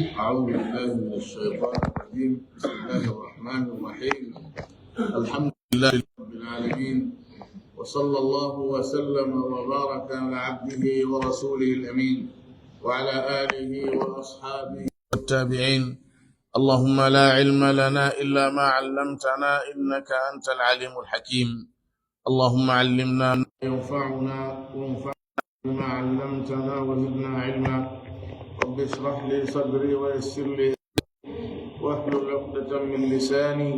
أعوذ بالله من الشيطان الرجيم. بسم الله الرحمن الرحيم. الحمد لله رب العالمين، وصلى الله وسلم وبارك على عبده ورسوله الأمين وعلى آله وأصحابه والتابعين. اللهم لا علم لنا إلا ما علمتنا إنك أنت العليم الحكيم. اللهم علمنا ما ينفعنا وانفعنا بما علمتنا وزدنا علما. رب اشرح لي صدري ويسر لي واحلل عقدة من لساني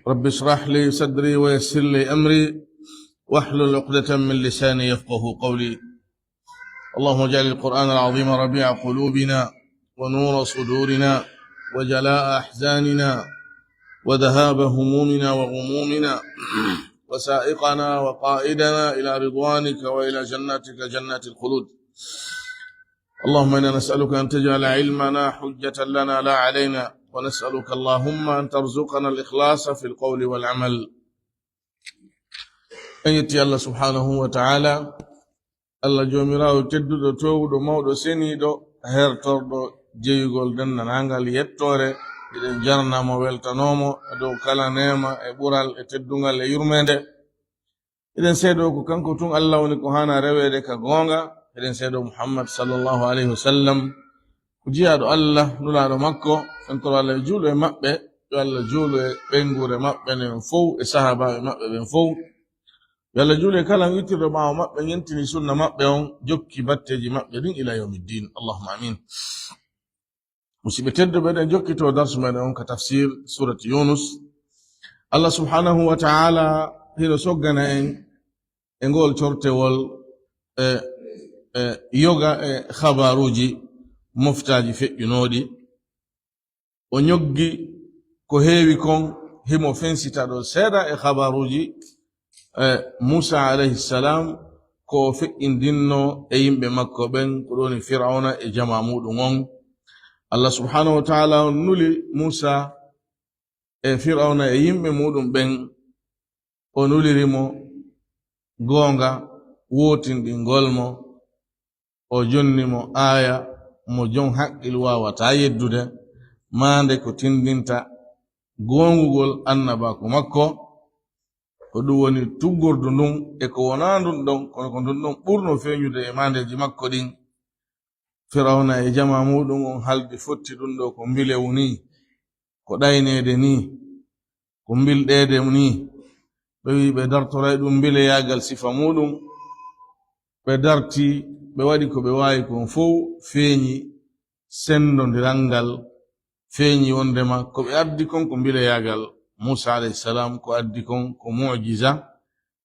رب اشرح لي صدري ويسر لي أمري واحلل عقدة من لساني يفقه قولي. اللهم اجعل القرآن العظيم ربيع قلوبنا ونور صدورنا وجلاء أحزاننا وذهاب همومنا وغمومنا وسائقنا وقائدنا إلى رضوانك وإلى جناتك جنات الخلود. اللهم إنا نسألك أن تجعل علمنا حجة لنا لا علينا، ونسألك اللهم أن ترزقنا الإخلاص في القول والعمل. أن يتي الله سبحانه وتعالى الله جوميراو تدو توودو مودو سينيدو هرتوردو جيغول دننا نانغال يتوري إذن جرنا ما weltanomo do kala nema e bural e teddungal e yurmende. Idan seedo ko kanko tun Allah woni ko hana rewede ka gonga. Idan seedo Muhammad sallallahu alaihi wasallam ko jiyaado Allah nulaado makko en ko Allah juulo e mabbe, yo Allah juulo e bengure mabbe ne fow e sahaba e mabbe ben fow. Yo Allah juulo kala witirdo baawo mabbe yentini sunna mabbe on jokki batteji mabbe din ila yawmiddin. Allahumma amin. مسيبتد بدأ جوكتو درس من كتفسير سورة يونس. الله سبحانه وتعالى هنا سوغنا نقول شرطة وال يوغا خباروجي مفتاجي في ينودي ونيوغي كوهيوي كون همو فنسي تادو سيدا خباروجي موسى عليه السلام كو في اندينو ايم بمكو بن كروني فرعون اجمع مودو. Allah subhanahu wa ta'ala nuli Musa e Fir'auna e yimɓe muɗum ɓen o nulirimo gonga wotindingol mo o jonnimo aya mo jon haqqil wawata yeddude mande ko tindinta gongugol annabako makko ko ɗum woni tuggordu ndun e ko wona ndun ɗon kono ko ndun ɗon ɓurno feñude e mandeji makko ɗin. Firawna e jama muɗum on haldi fotti ɗum ɗo ko mbilewu ni, ko ɗaynede ni, ko mbilɗede ni. ɓe wi ɓe dartoray ɗum mbileyagal sifa muɗum. ɓe darti ɓe waɗi ko ɓe wawi kon fof feeñi sendodirangal, feeñi wondema ko ɓe addi kon ko mbileyagal Musa alayhi salam, ko addi kon ko mu'jiza,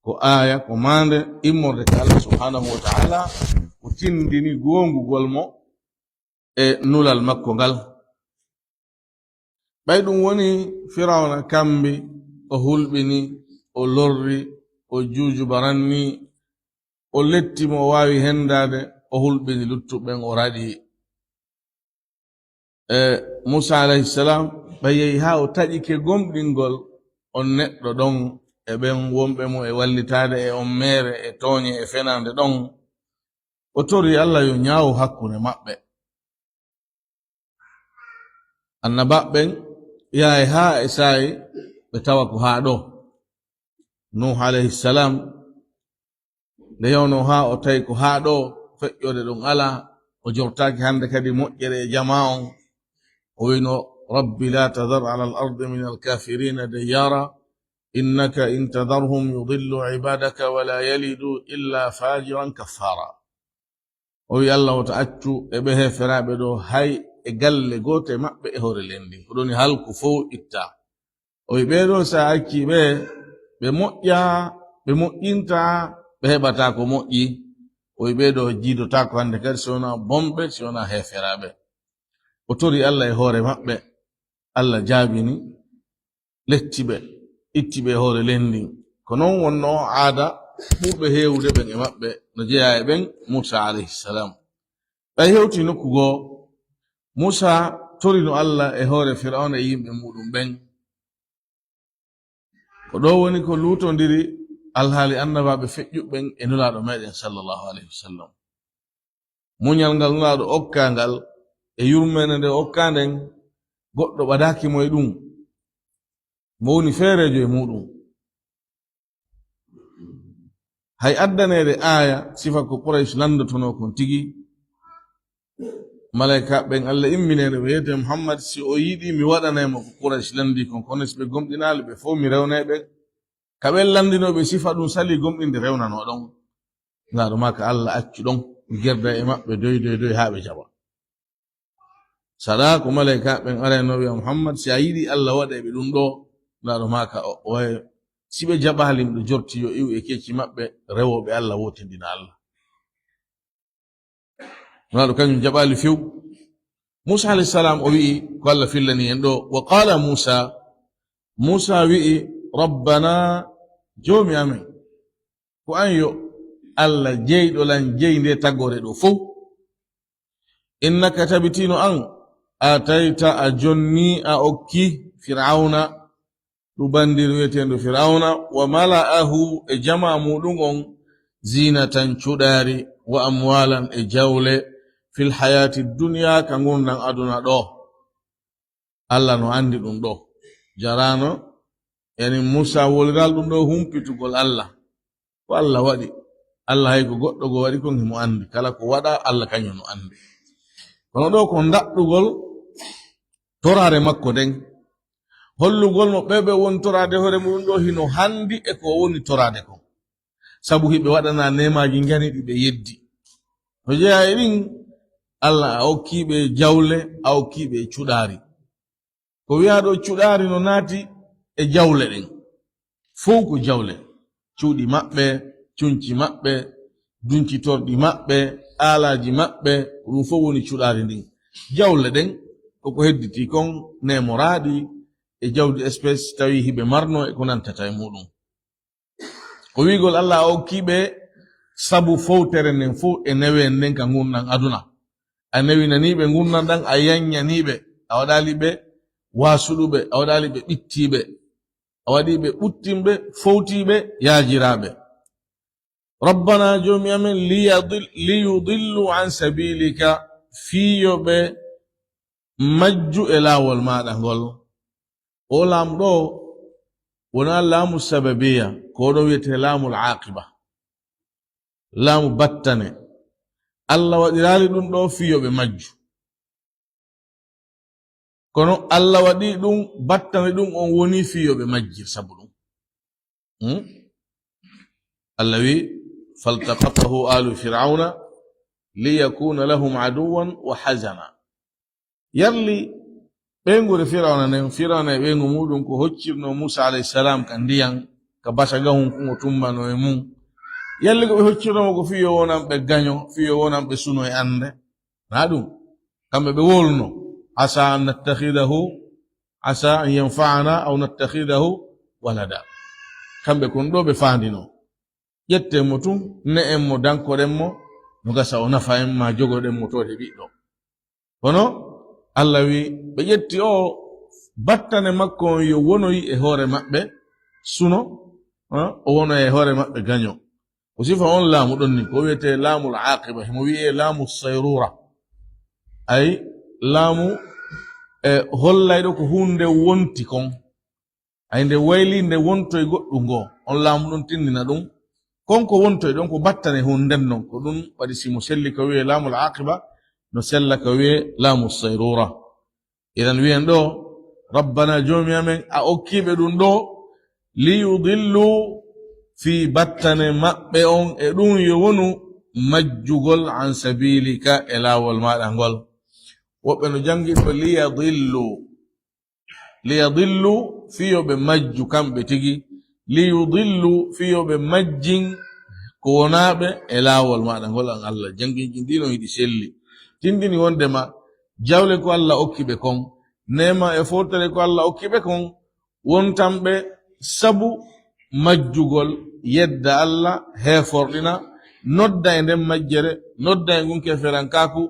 ko aya, ko mande immorde ka Allah subhanahu wa ta'ala ko tindini gongugol mo e nulal makko ngal. ɓay ɗum woni Firawna kambi o hulɓini, o lorri, o juuju baranni, o lettimo o wawi hendade, o hulɓini luttuɓen o raɗi. Musa alayhi salam ɓay yehi ha o taƴike gomɗingol on neɗɗo ɗon e ɓen wonɓe mo e wallitade e on mere e tooñe e fenande ɗon. O tori Allah yo ñaawo hakkunde maɓɓe. Annabaɓen yahay ha e sa'i ɓe tawa ko haa ɗo. Nuh alayhi salam nde yawno ha o tawi ko haa ɗo feƴƴode ɗum ala, o jortaki hande kadi moƴƴere e jama on. O wino rabbi la tadar ala al ardi min alkafirina dayyara innaka in tadarhum yudillu ibadaka wala yalidu illa fajiran kaffara. O wi Allah wata accu e ɓe heferaɓe ɗo hay e galle gote maɓɓe e hore lendi, ko ɗoni halku fof itta. O wi ɓeɗo sa acci ɓe moƴƴa, ɓe moƴƴinta, ɓe heɓata ko moƴƴi. O wi ɓeɗo jiidota ko hande kadi si wona bomɓe, si wona heferaɓe. O tori Allah e hoore maɓɓe. Allah jaabini, lettiɓe, ittiɓe e hore lendi. Ko non wonno aada ɓurɓe hewude ɓen e maɓɓe no jeeya e ɓen Musa alayhi salam. ɓay hewti nokku goo, Musa torino Allah e hoore Fir'auna e yimɓe muɗum ɓen. ko ɗo woni ko lutondiri alhaali annabaɓe feƴƴuɓɓen e nulaaɗo meɗen sallallahu alayhi wa sallam. Muñal ngal nulaaɗo okkangal e yurmene nde okkanden goɗɗo ɓadaki mo e ɗum mo woni feerejo e muɗum. hay addanede aya sifa ko Quraysh landotono kon tigi malaika ɓen Allah imminede ɓe wiyete Muhammad si o yiɗi mi waɗanaymo ko Quraysh landi kon kono si ɓe gomɗinali ɓe fof mi rewneɓe kaɓen landinoɓe sifa ɗum sali gomɗinde rewnano ɗon ngaɗo maka Allah accu ɗon gerda e maɓɓe doy ha ɓe jaɓa saɗa ko malaika ɓen araynoɓe Muhammad si a yiɗi Allah waɗa ɓe ɗum ɗo ngaɗo maka waye si ɓe jaɓali ɓe jorti yo iw e kecci maɓɓe rewoɓe Allah wotindina Allah ngaɗo kañum jaɓali few. Musa alayhi salam o wi'i ko Allah fillani en ɗo wa qala Musa wi'i rabbana jomi amen ko an yo Allah jeyɗo lan jeyde tagore ɗo fof innaka tabitino an atayta a jonni a okki fir'auna ɗubandir wiyetendo fir'auna wa mala'ahu e jama muɗum on zinatan cuɗari wa amwalan e jawle fil hayati dunya ka gurnan aduna ɗo Allah no andi ɗum ɗo jarano yani Musa wolgal ɗum ɗo humpitugol Allah ko Allah waɗi Allah hay ko goɗɗo go waɗi kon himo andi kala ko waɗa Allah kañum no andi kono ɗo ko daɗɗugol torare makko nden hollugol no ɓeɓe won torade hoore muɗum ɗo hino handi e ko woni torade kon sabu hiɓe waɗana nemaji ganiɗi ɓe yeddi to jeeya e ɗin Allah a okkiɓe jawle a okkiɓe cuɗari ko wiya ɗo cuɗari no naati e jawle ɗen fof ko jawle cuuɗi maɓɓe cunci maɓɓe duncitorɗi maɓɓe alaji maɓɓe ɗum fof woni cuɗari ndin jawle ɗen koko hedditi kon nemoraɗi e jawdi espèce tawi hiɓe marno e ko nantata e muɗum ko wigol Allah a okkiɓe sabu fowtere nden fof e newen nden ka gurnan aduna a newinaniɓe gurnan ɗan a yanyaniɓe a waɗaliɓe wasuɗuɓe a waɗaliɓe ɓittiɓe a waɗiɓe ɓuttimɓe fowtiɓe yaajiraɓe rabbana jomi amen liyudillu an sabilika fiyoɓe majju e laawol maɗa ngol o laamu ɗo wona laamu sababiya ko ɗo wiyete laamul aqiba laamu battane Allah waɗirali ɗum ɗo fiyoɓe majju kono Allah waɗi ɗum battane ɗum on woni fiyoɓe majjir sabu ɗum Allah wi faltaqatahu alu fir'auna liyakuna lahum aduwan wa hazana yarli ɓengure fir'auna e ɓengu muɗum ko hoccirno Musa alayhi salam ka ndiyan ka basagahum kumo tumbano e mum yalli ko ɓe hoccirnomo ko fiyo wonan ɓe gaño fiyo wonan ɓe suno e ande na ɗum kamɓe ɓe wolno asa an yanfa'ana aw nattakhidahu walada kamɓe kon ɗo ɓe fandino ƴetten mo tun ne en mo dankoɗen mo no gasa o nafa en ma jogoɗen mo tode ɓiɗɗo kono Allah wi ɓe ƴetti o battane makko on yo wonoyi e hoore maɓɓe suno o wono e hoore maɓɓe gaño ko sifa on laamu ɗon ni ko wiyete laamul aqiba himo wi'e laamu sayrura ay laamu e hollayɗo ko hunde wonti kon ay nde wayli nde wontoye goɗɗum ngo on laamu ɗon tindina ɗum konko wontoye ɗon ko battane hunden non ko ɗum waɗi simo selli ko wi'e laamul aqiba no sella ko wi'e laamu sayrura idan wiyen ɗo rabbana jomi amen a okkiɓe ɗum ɗo liyudillu fi battane maɓɓe on e ɗum yo wonu majjugol an sabilika e laawol maɗa ngol woɓɓe no jangi ɗo liyadillu fiyoɓe majju kamɓe tigi liyudillu fiyoɓe majjin ko wonaɓe e laawol maɗa ngol an Allah jangiji ndino yiɗi selli tindini wondema jawle ko Allah okkiɓe kon nema e fortere ko Allah okkiɓe kon wontanɓe sabu majjugol yedda Allah heforɗina nodda e nden majjere nodda e gunke ferankaku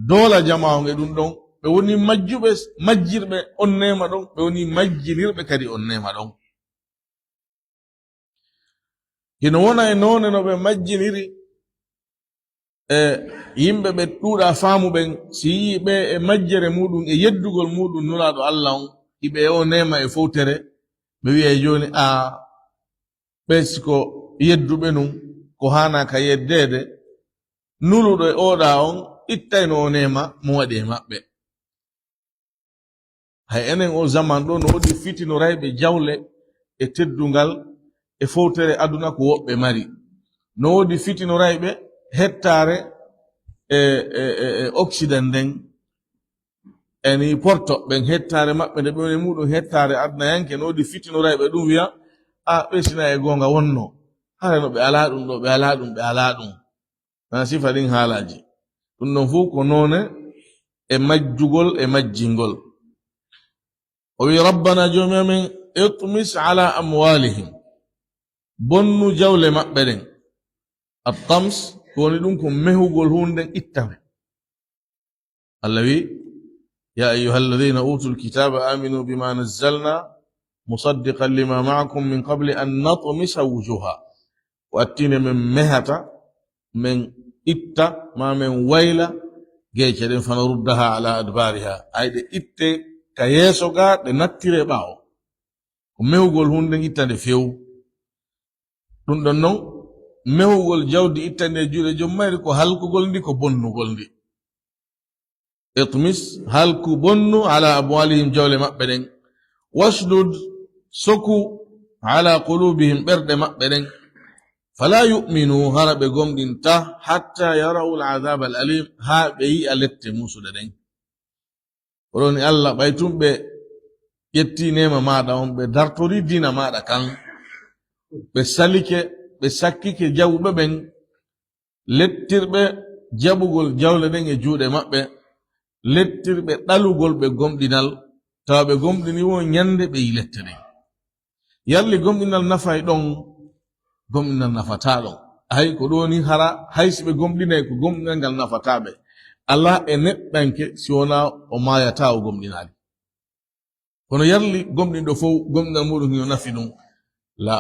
doola jamawo e ɗum ɗon ɓe woni majjuɓe majjirɓe on nema ɗon ɓe woni majjinirɓe kadi on nema ɗon hino wona e noone no ɓe majjiniri yimɓe ɓe ɗuuɗa faamu ɓen si yii ɓe e majjere muɗum e yeddugol muɗum nulaaɗo Allah on iɓe o nema e fowtere ɓe wiya joni ɓeysi ko yedduɓe nun ko hana ka yeddede nuluɗo e oɗa on ittayno o nema mo waɗi e maɓɓe. hay enen o zaman ɗo no woɗi fitinorayɓe jawle e teddungal e fowtere aduna ko woɓɓe mari, no woodi fitinorayɓe hettare occident nden eni portoɓɓen hettare maɓɓe nde ɓewne muɗum hettare aduna yanke no woodi fitinorayɓe ɗum wiya ɓesina e gonga wonno hare no ɓe ala ɗum ɗo ɓe ala ɗum ɓe ala ɗum na sifa ɗin haalaji ɗum ɗon fuu ko noone e majjugol e majjingol. o wi rabbana jomi amin itmis ala amwalihim bonnu jawle maɓɓe ɗen. attams ko woni ɗum ko mehugol hunden ittame. allah wi ya ayuha alladina utu lkitaba aminu bima nazzalna musaddiqan lima maakum min qabli an natmisa wujuha ko attine men mehata men itta ma men wayla geece ɗen fana ruddaha ala adbariha ayɗe itte ka yeeso ga ɗe nattire ɓaawo ko mehugol hunden ittande few. ɗum ɗon non mehugol jawdi ittande juuɗe jom mayri ko halkugol ndi ko bonnugol ndi. itmis halku bonnu ala amwalihim jawle maɓɓe ɗen washdud soku ala qulubihim ɓerɗe maɓɓe ɗen fala yu'minu hara ɓe gomɗinta hatta yarau l'adab al'alim ha ɓe yi'a lette musuɗe ɗen. oɗoni allah ɓaytum ɓe ƴetti nema maɗa on ɓe dartori dina maɗa kan ɓe salike ɓe sakkike jaɓuɓe ɓen lettirɓe jaɓugol jawle ɗen e juuɗe maɓɓe lettirɓe ɗalugol ɓe gomɗinal tawa ɓe gomɗini wo ñande ɓe yi lette ɗen. yalli gomɗinal nafay ɗon gomɗinal nafata ɗon hay ko ɗoni hara haysi ɓe gomɗinay ko gomɗinal ngal nafataɓe ala e neɗɗanke si wona o mayata o gomɗinali kono yalli gomɗinɗo fof gomɗinal muɗum hino nafi ɗum la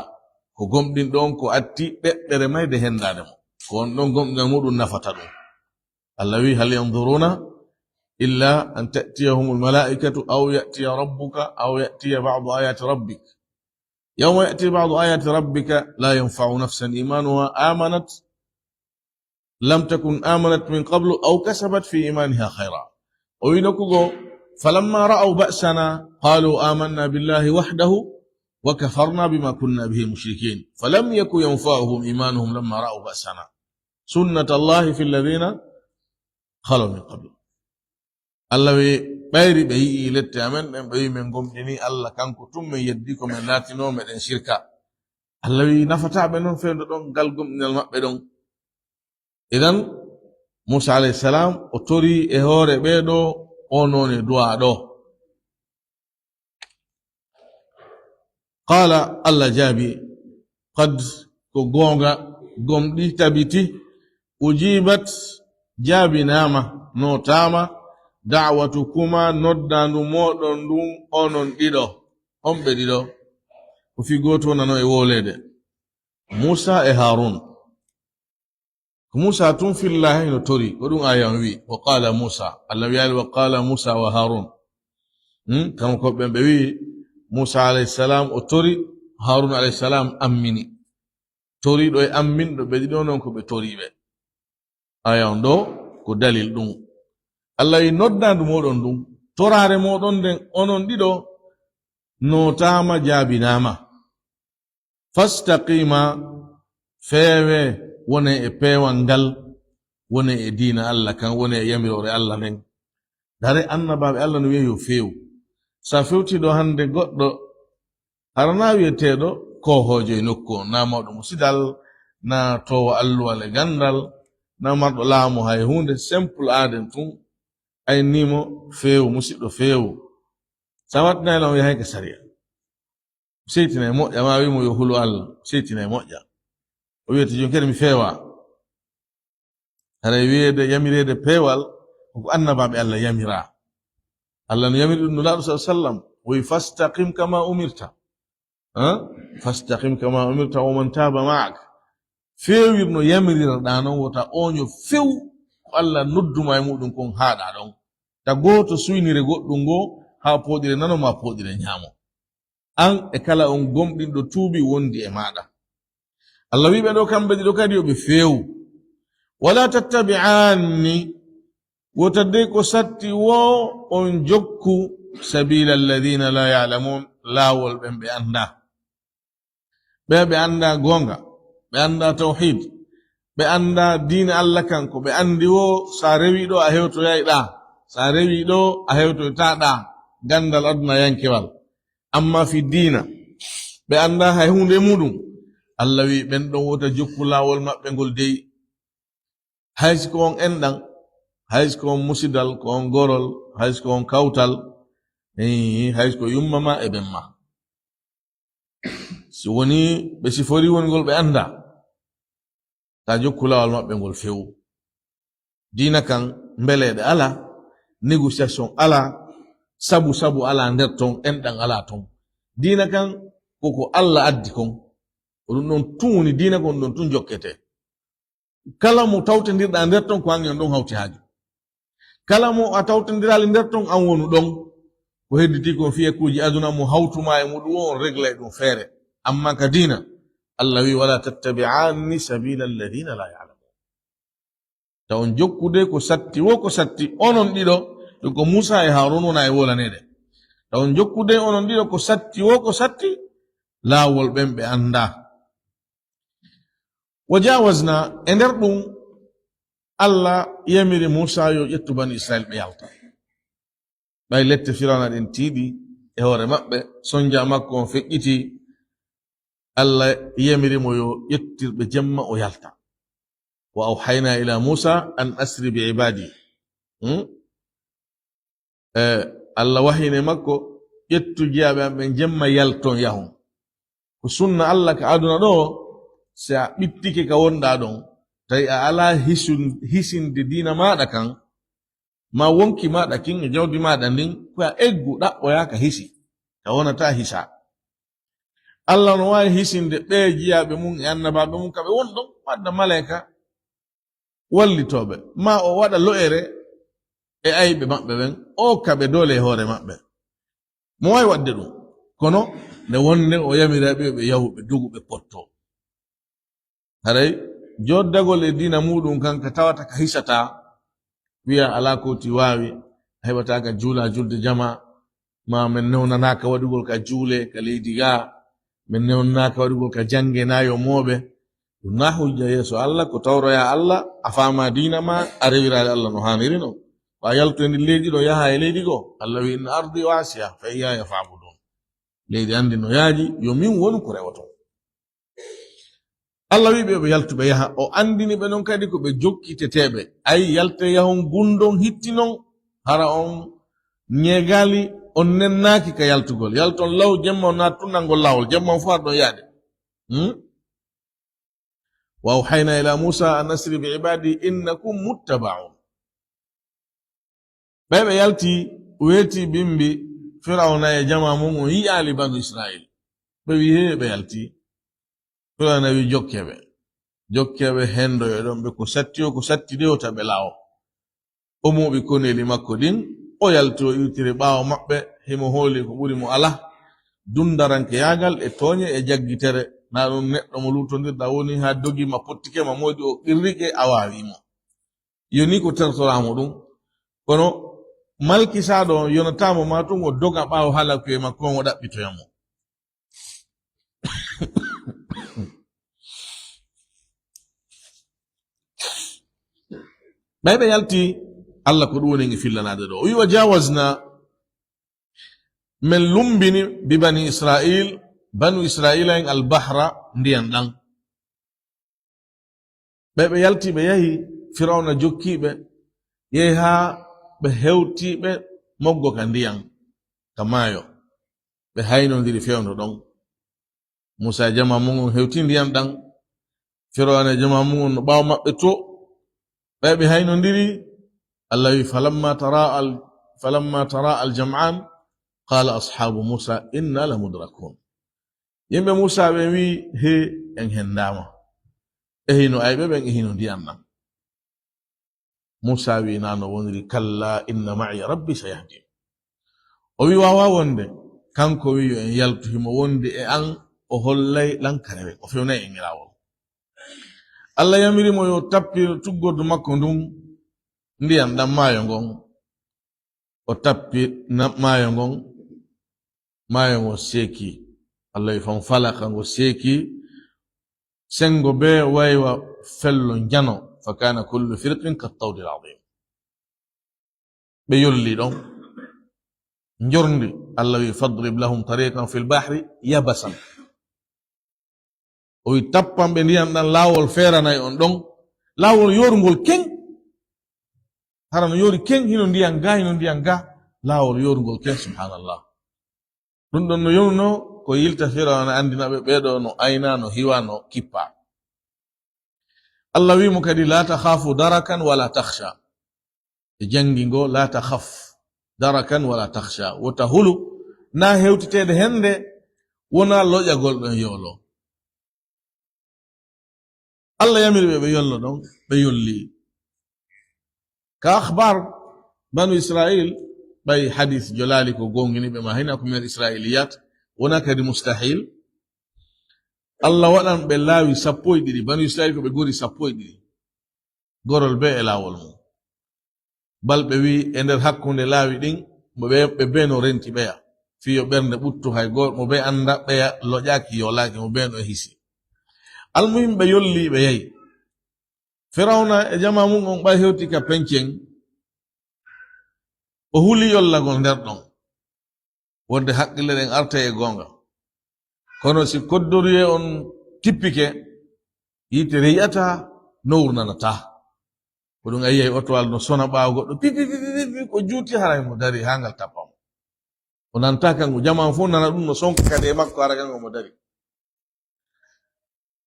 ko gomɗinɗo on ko atti ɗeɗɗere mayde hendade mo ko on ɗon gomɗinal muɗum nafata ɗum. allah wi hal yanzuruna illa an ta'tiyahum almalaikatu aw ya'tiya rabbuka aw ya'tiya ba'du ayati rabbik yawma ya'ti ba'du ayati rabbika la yanfa'u nafsan imanuha amanat lam takun amanat min qablu aw kasabat fi imaniha khayra. o wi nokkugo falamma ra'aw ba'sana qalu amanna billahi wahdahu wa kafarna bima kunna bihi mushrikin falam yakun yanfa'uhum imanuhum lamma ra'aw ba'sana sunnatallahi fi alladhina khalu min qabl. allah wi ɓayri ɓe yi'i lette amen ɗen ɓe wi min gomɗini allah kanko tum min yeddi ko min laatino meɗen shirka. allah wi nafataɓe noon fewndo ɗon ngal gomɗinal maɓɓe ɗon. idan musa alayhi salam o tori e hoore ɓeeɗo o noone du'a ɗo. qala allah jaabi qad ko goonga gomɗi tabiti ujibat jaabinama notama da'watukuma noddandu moɗon ɗum onon ɗiɗo on ɓe ɗiɗo ko fi goto nano e wolede musa e harun. ko musa tun fillahi no tori ko ɗum ayan wi wa qala musa allah wiyali wa qala musa wa harun kama ko ɓe wi musa alayhi salam o tori harun alayhi salam ammini toriɗo e amminɗo ɓe ɗiɗo non ko ɓe toriɓe ayan ɗo ko dalil ɗum. allah wi noddandu moɗon ɗum torare moɗon nden onon ɗiɗo notama jaabinama fastaqima feewe wone e peewal ngal wone e diina allah kan wone e yamirore allah nden. dare annabaɓe allah no wiya yo feew sa fewtiɗo hande goɗɗo harana wiyeteɗo kohojo e nokku on na mawɗo musidal na towo alluwal e gandal na marɗo laamu hay hunde simple aden tun aynimo feewu musidɗo feewu sa waɗnayla o yahay ka sariya seytina e moƴƴa ma wimo yo hulu allah seytina e moƴƴa o wiyete jon kadi mi feewa hara wiyede yamirede peewal ko annabaɓe allah yamira. allah no yamiri ɗum no laaɗo sa sallam woyi fastaqim kama umirta fastaqim kama umirta wa man taba ma'ak fewirno yamirirɗa non wota oño few ko Allah nodduma e muɗum kon haaɗa ɗon ta goto suynire goɗɗum ngo ha poɗire nano ma poɗire ñaamo an e kala on gomɗinɗo tuubi wondi e maɗa Allah wiɓe ɗo kamɓe ɗiɗo kadi yoɓe feewu wala tattabi'anni wotadde ko satti wo on jokku sabila alladhina la ya'lamun laawol ɓen ɓe anda ɓe anda gonga ɓe anda tawhid ɓe anda diina Allah kanko ɓe andi wo sa rewi ɗo a hewtoyayɗa sa rewi ɗo a hewtoytaɗa gandal aduna yankewal amma fi diina ɓe anda hay hunde muɗum Allah wi ɓen ɗon wota jokku laawol maɓɓe ngol dey haysi ko on enɗan haysi ko on musidal ko on gorol haysi ko on kawtal haysi ko yummama e ɓen ma si woni ɓe sifori wongol ɓe anda ta jokku laawol maɓɓe ngol fewu diina kan mbeleɗe ala négociation ala sabu ala nder ton enɗan ala ton diina kan koko Allah addi kon ɗum ɗon tun woni diina kon ɗon tun jokkete kala mo tawtodirɗa nder ton ko hangen ɗon hawti haaju kala mo a tawtodirali nder ton an wonu ɗon ko hedditi kon fiye kuuji aduna mo hawtuma e muɗum on régla e ɗum feere amma ka diina Allah wi wala tattabi'anni sabila alladhina la ya'lamun ta on jokkude ko satti wo ko satti onon ɗiɗo ko Musa e Harun wona e wolanede ta on jokkude onon ɗiɗo ko satti wo ko satti laawol ɓen ɓe anda wajawazna e nder ɗum Allah yamiri Musa yo ƴettu bani Israil ɓe yalta ɓay lette Firawna ɗen tiiɗi e hoore maɓɓe sonja makko on feƴƴiti Allah yamirimo yo ƴettirɓe jemma o yalta wa awhayna ila Musa an asri bi ibadi Allah wahine makko ƴettu jeyaɓe am ɓen jemma yalton yahon ko sunna Allah ka aduna ɗo si a ɓittike ka wonɗa ɗon tawi a ala hisinde diina maɗa kan ma wonki maɗa kin e jawdi maɗa ndin koya eggu ɗaɓɓoya ka hisi ka wonata hisa Allah no wawi hisinde ɓe jiyaɓe mum e annabaɓe mum kaɓe won ɗon wadda malaika wallitoɓe ma o waɗa lo'ere e ayɓe maɓɓe ɓen o kaɓe dole e hoore maɓɓe mo wawi wadde ɗum kono nde wonde o yamiraɓe ɓe yahu ɓe dugu ɓe potto haray joddagol e diina muɗum kan ka tawata ka hisata wiya ala koti wawi a heɓata ka juula julde jama ma min newnanaka waɗugol ka juule ka leydi ga min newnanaka waɗugol ka jange nayo moɓe ɗum na hujja yeeso Allah ko tawroya Allah a fama diina ma a rewirade Allah no haniri no ko a yaltoyndi leydi ɗo yaha e leydi go Allah wi inna ardi wasiya fa iyaya fa'budun leydi andi no yaaji yo min woni ko rewato Allah wi ɓe yaltuɓe yaha o andini ɓe non kadi ko ɓe jokkiteteɓe ay yalte yahon gundon hittinon hara on ñegali on nennaki ka yaltugol yalton law jemma on nattunnalngol lawol jemma on fu har ɗon yaade wa awhayna ila Musa an asri bi ibadi innakum muttaba'un ɓe yalti weeti bimbi Firawna e jama mum on yi'ali banu Israil ɓe wi he ɓe yalti Firawna wi jokkeɓe hendoyo ɗon ɓe ko satti de o taɓe lawo o moɓi koneli makko ɗin o yalti o iwtiri ɓawo maɓɓe himo hooli ko ɓuri mo ala dundaranke yagal e toñe e jaggitere na ɗum neɗɗo mo lutondirɗa woni ha dogima pottike ma moƴi o qirriƙe a wawimo yoni ko tertoramo ɗum kono malkisaɗo yonatamo ma tun o doga ɓawo halakuye makko on o ɗaɓɓitoyamo ɓe yalti Allah ko ɗum woni ngi fillanade ɗo o wi wa jawazna min lumbini bi bani Israil banu Israila en albahra ndiyan ɗan ɓe yalti ɓe yahi Firawna jokkiɓe yehi ha ɓe hewtiɓe moggo ka ndiyan ka maayo ɓe haynodiri fewndo ɗon Musa jama mum hewti ndiyan ɗan Firawna jama mum no ɓawo maɓɓe to ɓe haynodiri Allah wi falamma tara al-jam'an qala ashabu Musa inna la mudrakun yimɓe Musa ɓe wi he en hendama hino ayɓe ɓen e hino ndiyam ɗam. Musa wi nano woniri kalla inna ma'iya rabbi sayahdin. O wi wawa wonde kanko wi yo en yaltu himo wonde e an o hollay lankare ɓe o fewnay en mirawol. Allah yamirimo yo tappir tuggordu makko ndum ndiyam ɗam maayo ngon. O tappi maayo ngon, maayo ngo seeki. Allah wi fan falaka ngo seeki, sengo be waywa fello njano, fa kana kullu firqin kattawdi al-azim. Ɓe yolli ɗon njorndi. Allah wi fadrib lahum tariqan fil bahri yabasan. O wi tappan ɓe ndiyam ɗan laawol feeranay on ɗon, laawol yorngol ken. Hara no yori ken hino ndiyam ga, laawol yorngol ken, subhanallah. Ɗum ɗon no yowno ko yilta Firawna andina ɓe ɓeɗo no ayna, no hiwa, no kippa. Allah wi mo kadi la takhafu darakan wala takhsha. E jangi ngo la takhaf darakan wala takhsha. Wota hulu na hewtitede hende wona loƴagol ɗon yolo. Allah yamiri ɓe yollo ɗon, ɓe yolli. Ka akhbar banu Israil ɓay hadith jolali ko gongini ɓe ma hina ko min Israiliyat wona kadi mustahil. Allah waɗan ɓe laawi 12 banu Israil ko ɓe gori 12 gorol be e laawol mum. Balɓe wi e nder hakkunde laawi ɗin ɓe be no renti ɓeya fiyo ɓernde ɓuttu hay goto mo be anda ɓeya loƴaki yolaki mo be no hisi. Almuhim ɓe yolli ɓe yahi. Firawna e jama mum on ɓay hewti ka pencen, o huli yollagol nder ɗon wonde haqqille ɗen arta e gonga. Kono si koddoriye on tippike yite reyata no wurnanata. Ko ɗum ayiyay otowal no sona ɓaawo goɗɗo pipipipipi ko juuti haray mo dari ha ngal tappamo. O nanta kanko jama fu nana ɗum no sonka kadi e makko hara kanko mo dari.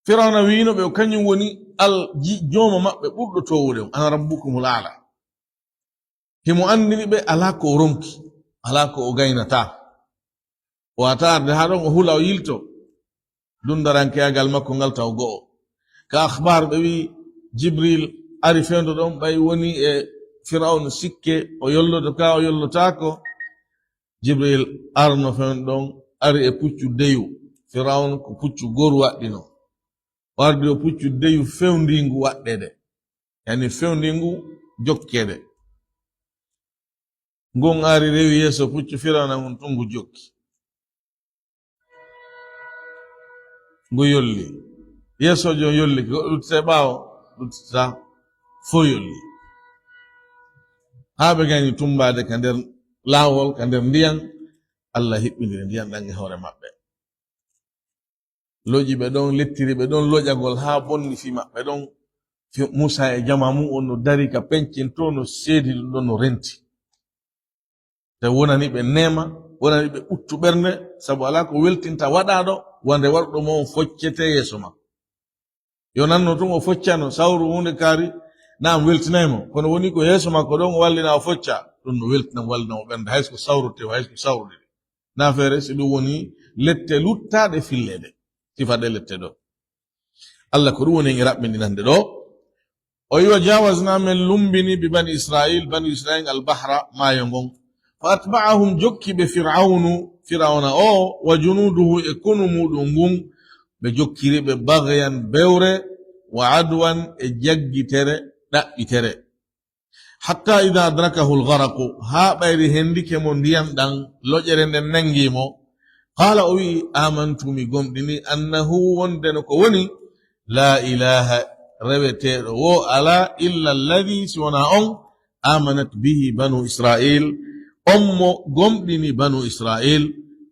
Firawna wiino ɓe o kañum woni jooma maɓɓe ɓurɗo towude ana rabbukumul a'la. Himo andini ɓe ala ko o ronki, ala ko o gaynata. O wata arde ha ɗon o hula o yilto dundarankeyagal makko ngal taw go'o. Ka akhbar ɓe wi Jibril ari fendo ɗon ɓay woni e Firawna sikke o yolloto ka o yollotako. Jibril arno fen ɗon ari e puccu deyu. Firawna ko puccu goru waɗɗino. Wardi o puccu deyu fewndingu waɗɗede, yani fewndingu jokkede. Ngon ari rewi yeso puccu Firawna ngun tungu jokki. Ngu yolli. Yeso jo yolli ko ɗutte ɓaawo ɗuttita fo yolli. Ha ɓe gani tumbade ka nder laawol ka nder ndiyam. Allah hiɓɓindiri ndiyam ɗan e hoore maɓɓe. Loƴi ɓe ɗon lettiri ɓe ɗon loƴagol ha bonni fi maɓɓe ɗon. Musa e jama mum on no dari ka pencin to no seedi ɗum ɗon no renti. Te wonani ɓe nema, wonani ɓe ɓuttu ɓernde, sabu ala ko weltinta waɗaɗo wande warɗo mo on foccete yeso ma. Yo nanno tun o foccano sawru hunde kaari naam weltinaymo, kono woni ko yeso makko ɗon o wallina o focca ɗum no weltina wallina o ɓernde haysko sawrute haysko sawrude. Na feere si ɗum woni lette luttaɗe fillede sifaɗe lette ɗo. Allah ko ɗum woni en raɓɓindinande ɗo. O yiwa jawasna men lumbini bi bani Israil al-bahra maayo ngon. Fa atba'ahum jokki ɓe Firawna o wa junuduhu e konu muɗum ngun ɓe jokkiri ɓe bagyan bewre wa adwan e jaggitere ɗaɓɓitere. Hatta idha adrakahu al-gharaqu ha ɓayri hendike mo ndiyam ɗan loƴere nden nangimo. Qala o wi amantu mi gomɗini annahu wonde no ko woni la ilaha reweteɗo wo ala illa alladhi siwana on amanat bihi banu Israil on mo gomɗini banu Israil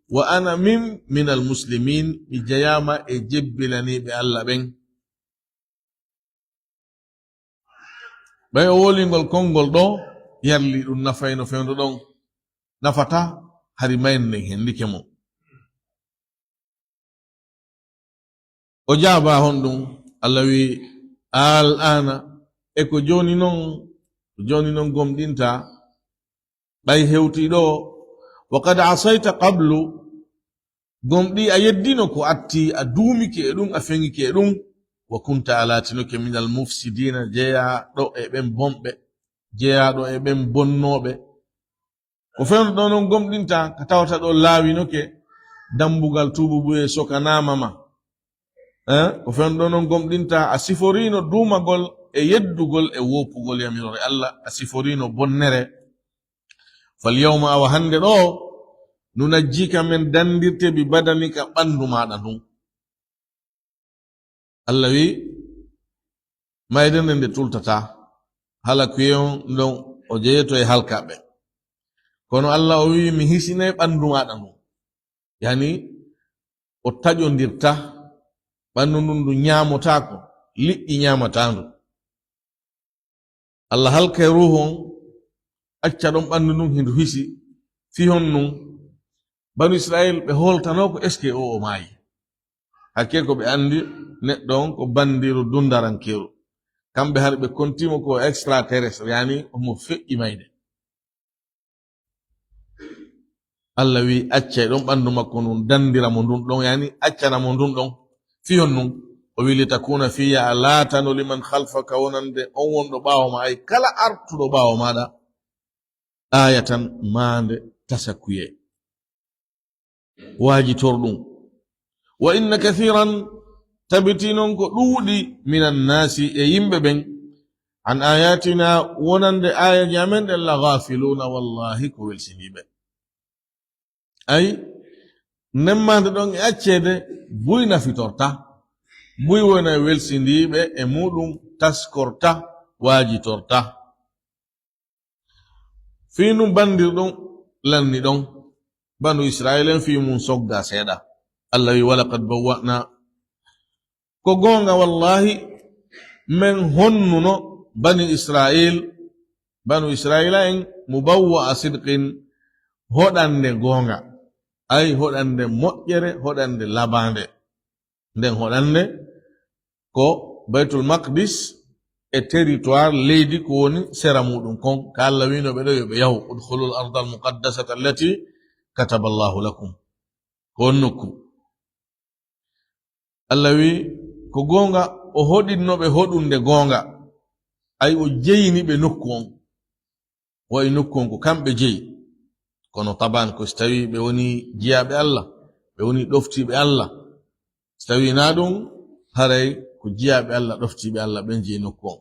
wa ana min almuslimin mi jayama e jebbilaniɓe Allah ɓen. Ɓay o wolingol konngol ɗo yarli ɗum nafayno fewndo ɗon nafata hari maynden hendike mo. O jaaba hon ɗum Allah wi al'ana e ko joni non gomɗinta ɓay hewti ɗo wa qad asayta qablu gomɗi a yeddino ko atti a duumike e ɗum a feŋike e ɗum wa kunta alatinuke min al mufsidina jeya do e ben bombe jeya do e ben bonnobe ko fen do non gomdinta ka tawta do laawinoke dambugal tububu e sokanamama ko fen do non gomdinta asiforino dumagol e yeddugol e wopugol yamirore Allah asiforino bonnere fal yawma aw hande do nunajjika men dandirte bi badanika bandu mada dum Allah wi mayden nde tultata hala kuyon don o jeeto e halkabe kono Allah o wi mi hisine bandu mada dum yani o tajondirta bandu ndun du nyamotako liddi nyamatando Allah halka ruhon acca don bandu ndun hindu hisi fi honnun banu Israel be holtanoko eske o maayi hakke ko be andi neddon ko bandiru dundarankeru kambe harbe kontimo ko extraterrestre yani mo fe'i mayde Allah wi acca don bandu makko nun dandira mo dun don yani acca na mo dun don fi honnun o wi litakuna fiya alatanu liman khalfaka wonande on wondo bawo ma ay kala artudo bawo mada ayatan mande tasakuye waji tordum wa inna kathiran tabtinon ko dudi minan nasi e yimbe ben an ayatina wonande aya jamen de la ghafiluna wallahi ko welsinibe ay nemmande don e accede buyna fitorta buy wona welsindibe e mudum taskorta waji torta finu bandirdon lanni don banu Israelen fi mun sogga seda Allah wi walaqad bawwa'na ko gonga wallahi men honnuno banu Israila en mubawwa sidqin hodande gonga ay hodande moƴƴere hodande labande nden hodande ko Baitul Maqdis e territoire leydi ko woni sera mudum kon ka Allah wino be do yobe yahu udkhulul ardal muqaddasata allati kataba Allahu lakum konnuku Allah wi ko gonga o hodinno be hodunde gonga ay o jeyini be nokku on way nokku on ko kambe jeyi kono taban ko stawi be woni jiyabe Allah be woni doftibe Allah stawi na dum haray ko jiyabe Allah doftibe Allah ben jeyi nokku on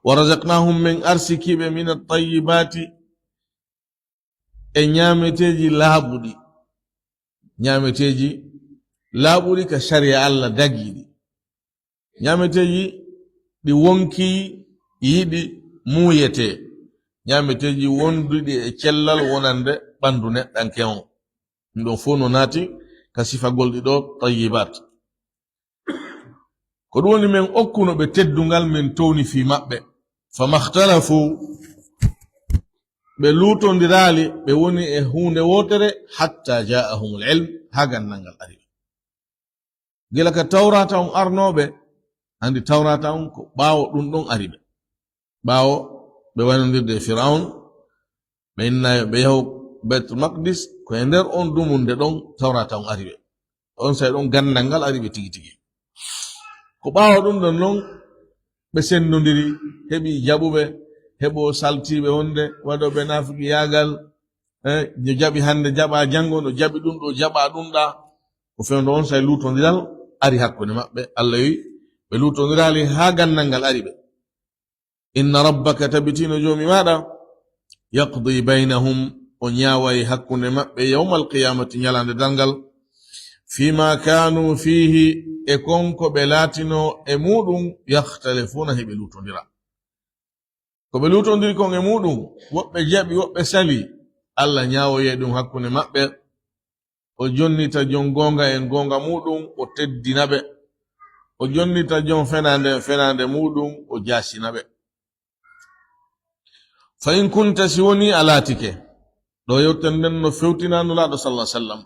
warazaqnahum min arsikibe min at-tayyibati e nyameteji laabudi ka sharia Allah dagidi nyameteji di wonki yidi muyete nyameteji wondudi e cellal wonande bandu neddanke on ndo fono nati ka sifa goldi do tayyibat ko doni men okkuno be teddungal men towni fi mabbe famakhtalafu be lutondirali be woni e hunde wotere hatta ja'ahumul ilm hagan nangal ari gila ka tawrata on arnobe andi tawrata on ko bawo dum don aribe bawo be wanondirde firaun be inna be yahu Baitul Maqdis ko ender on dumunde don tawrata on aribe on say don gandal aribe tigi tigi ko bawo dum don non be sendondiri hebi jabube hebo saltibe wonde wado be nafiki yagal je jabi hande jaba jango no jabi dum do jaba dum da ko fendo on say lutondiral ari hakkunde mabbe Allah wi be lutondirali ha gannangal ari be inna rabbaka tabtinu jumi mada yaqdi bainahum on yawai hakkunde mabbe yawmal qiyamati nyalande dangal fima kanu fihi e konko be latino e mudum yakhtalifuna hibe lutondira ko be lutondiri kon e mudum wobbe jabi wobbe sali Allah nyaawo yedum hakkunde mabbe o jonnita jon gonga en gonga mudum o teddinabe o jonnita jon fenande mudum o jasinabe fa in kunta siwoni alatike do yottenden no fewtinanu la do sallallahu alaihi wasallam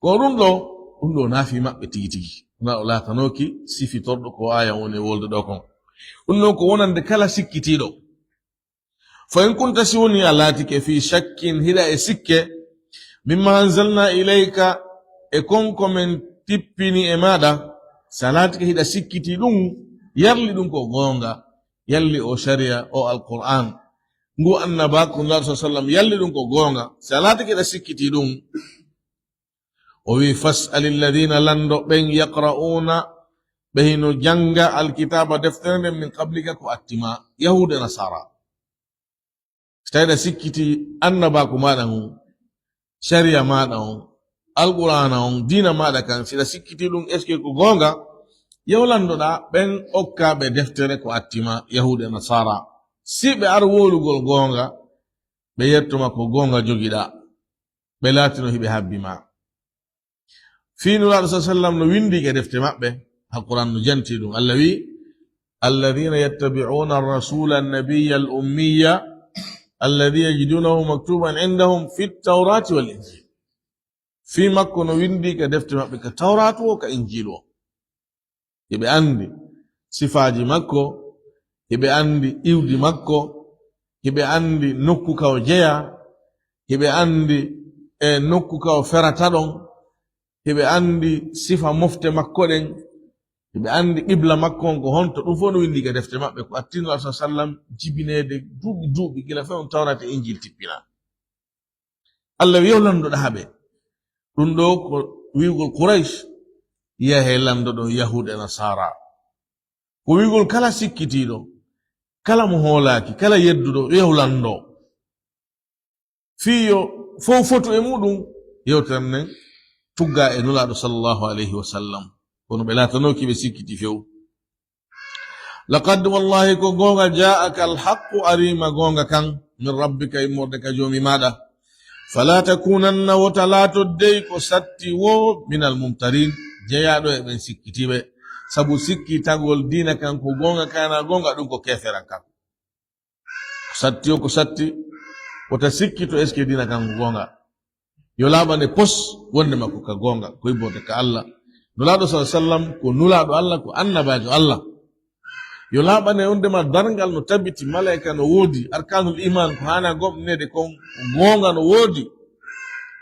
ko dum do nafi mabbe tigi na la tanoki sifi tordo ko aya woni woldo do kon dum ko wonande kala sikkitido fa in kunta siwoni alatike fi shakkin hida e sikke mimma anzalna ilayka e konko men tippini e mada salati ke hida sikkiti ɗum yarli ɗum ko gonga yalli o sharia o alquran ngu annabako sallallahu alaihi wasallam yalli ɗum ko gonga salati ke hida sikkiti ɗum o wi fas'al alladhina lando ben yaqra'una behino janga alkitaba deftere min qablika ko attima yahuda nasara stayda sikkiti annabako maɗa on sharia maɗa on alqur'ana on dina maɗa kan sida sikkiti ɗum est ce que ko gonga yewlandoɗa ɓen okkaɓe deftere ko attima yahuda nasara si ɓe ar wolugol gonga ɓe yettoma ko gonga jogiɗa ɓe latino hiɓe habbima fiinulaaɗo sa sallam no windi e defte maɓɓe alquran no janti ɗum allah wi alladina yattabi'una arrasula annabiya al ummiya alladhi yajidunahu maktuban indahum fi ltawrati wal injil fi makko no windi ka defte maɓɓe ka tawratu o ka injil o heɓe andi sifaji makko heɓe andi iwdi makko heɓe andi nokku ka o jeya heɓe andi nokku ka o ferata ɗon heɓe andi sifa mofte makko ɗen heɓe andi qibla makko on ko honto ɗum fof no windi ka defte maɓɓe ko attino alai sallam jibinede duuɓi gila fe on tawrata injil tippina allah wi yewlandoɗa haɓe ɗum ɗo ko wiigol quraish yahe landoɗo yahude nasara ko wiigol kala sikkitiɗo kala mo hoolaki kala yedduɗo yewlando fiyo fof fotu e muɗum yewtere nden tugga e nulaɗo sallallahu alayhi wa sallam kono ɓe latanoki ɓe sikkiti few laqad wallahi ko gonga ja'aka alhaqqu arima gonga kan min rabbika immorde ka jomi maɗa fala takunanna wota latodey ko satti wo min almumtarin jeyaɗo e ɓen sikkitiɓe sabu sikkitagol dina kan ko gonga kana gonga ɗum ko keferan kan ko satti o ko satti wota sikkito est ce que dina kan ko gonga yo laɓane pos wonde makko ka gonga ko ibborde ka allah nulaɗo sa sallam ko nulaɗo allah ko annabajo allah yo laɓane wondema dargal no tabiti malaika no woodi arkanul iman ko hana gomɗinede kon gonga no woodi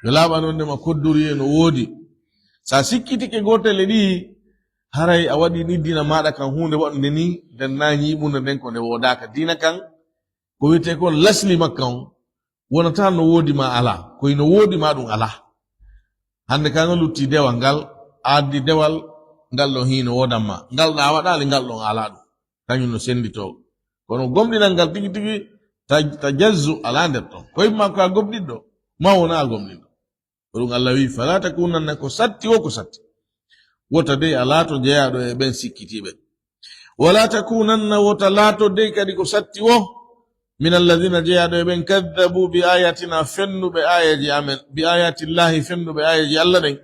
yo laɓane wondema koddoriye no woodi sa sikkitike gotele ɗi haray a waɗi ni dina maɗa kan hunde waɗnde ni nden na ñiɓunde nden ko nde wodaka dina kan ko wiyete kon lasli makka on wonata no woodi ma ala koyno woodi ma ɗum ala hande kanga lutti dewal ngal addi dewal ngal ɗon hino wodanma ngal ɗa waɗali ngal ɗon ala ɗum kañum no sendito kono gomɗinal ngal tigi tigi ta jazzu ala nder ton koyma ko a gomɗiɗɗo ma wona a gomɗiɗɗo ko ɗum allah wi fala takunanna ko satti wo ko satti wota dey a laato jeyaɗo e ɓen sikkitiɓe wala takunanna wota laato dey kadi ko satti wo min alladhina jeyaɗo e ɓen kaddabu bi ayatina fennuɓe ayaji amen bi ayatillahi fennuɓe ayaji allah ɗen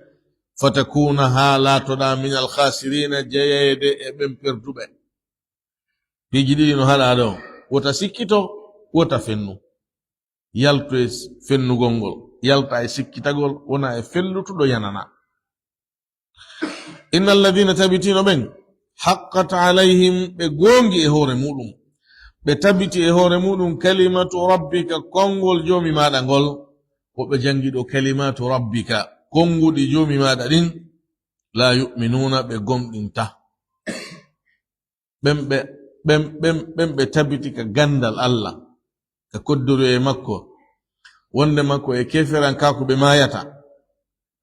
fatakuna ha laatoɗa min alkhasirina jeyede e ɓen perduɓe piji ɗiɗi no haɗa ɗo wota sikkito wota fennu yalto e fennugol ngol yalta e sikkitagol wona e fellutuɗo yanana inna alladhina tabitino ɓen haqqat alayhim ɓe gongi e hoore muɗum ɓe tabiti e hoore muɗum kalimatu rabbika kongol jomi maɗa ngol woɓe jangi ɗo kalimatu rabbika konguɗi jomi maɗa ɗin la yu'minuna ɓe gomɗinta ɓen ɓe tabiti ka gandal allah ka koddori e makko wonde makko e keferan kako ɓe mayata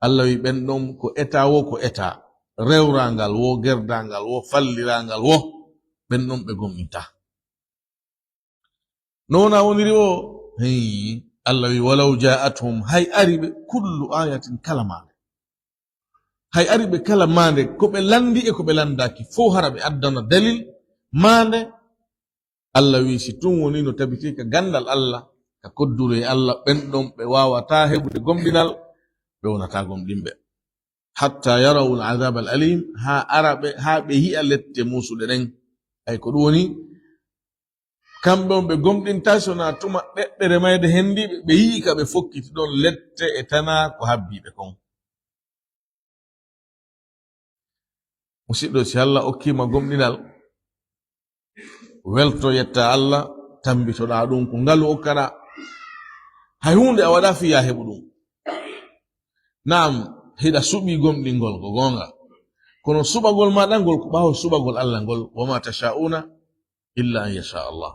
allah wi ɓen ɗon ko eta wo ko eta rewrangal wo gerdangal wo fallirangal wo ɓen ɗon ɓe gomɗinta nona woniri o allah wi walaw ja'atuhum hay ariɓe kullu ayatin kala mande hay ariɓe kala mande ko ɓe landi e ko ɓe landaki fo hara ɓe addana dalil mande allah wi si tun woni no tabiti ka gandal allah ka koddure allah ɓen ɗon ɓe wawata heɓude gomɗinal ɓe wonata gomɗinɓe hatta yarawu al'adab al'alim ha ɓe hi'a lette musuɗe ɗen ay ko ɗum woni kamɓe on ɓe gomɗinta sona tuma ɗeɓɓere mayde hendiɓe ɓe yii ka ɓe fokkiti ɗon lette e tana ko habbiɓe kon musidɗo si allah okkima gomɗinal welto yetta allah tambitoɗa ɗum ko ngalu okkaɗa hay hunde a waɗa fiya heɓu ɗum naam hiɗa suɓi gomɗingol ko gonga kono suɓagol maɗa ngol ko ɓawo suɓagol Allah ngol wama tasha'una illa an yasha Allah.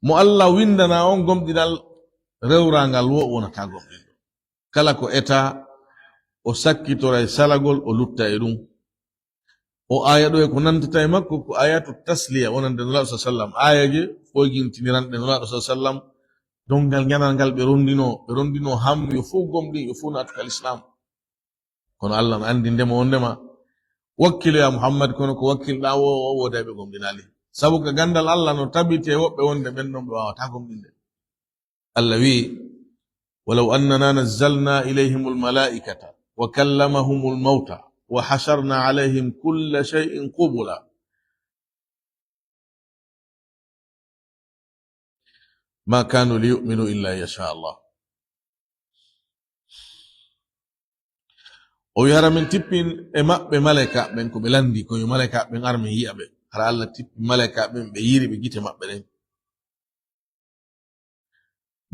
Mo Allah windana on gomɗinal rewrangal wo wonata gomɗinɗo. Kala ko eta o sakkitora e salagol o lutta e ɗum. O aya ɗo e ko nantata e makko ko ayatu tasliya wonande nulaɗo sa sallam, ayaje foygintiniranɗe nulaɗo sa sallam dongal ñanal ngal ɓe rondino ham yo fuu gomɗi yo fuu natukal islam. Kono Allah no andi ndema o ndema wakkilo ya Muhammad kono ko wakkilɗa wo wodaɓe gomɗinali, sabu ko gandal Allah no tabite woɓɓe wonde ɓen ɗon ɓe wawata gomɗinde. Allah wi walaw annana nazzalna ilayhimul malaikata wa kallamahumul mauta wa hasharna alayhim kulla shay'in qubula ma kanu liyu'minu illa yasha Allah. O yara min tippin e maɓɓe malaika ɓen ko ɓe landi koyo malaika ɓen armin yi'aɓe, hara Allah tippi malaika ɓen ɓe yiri ɓe gite maɓɓe ɗen.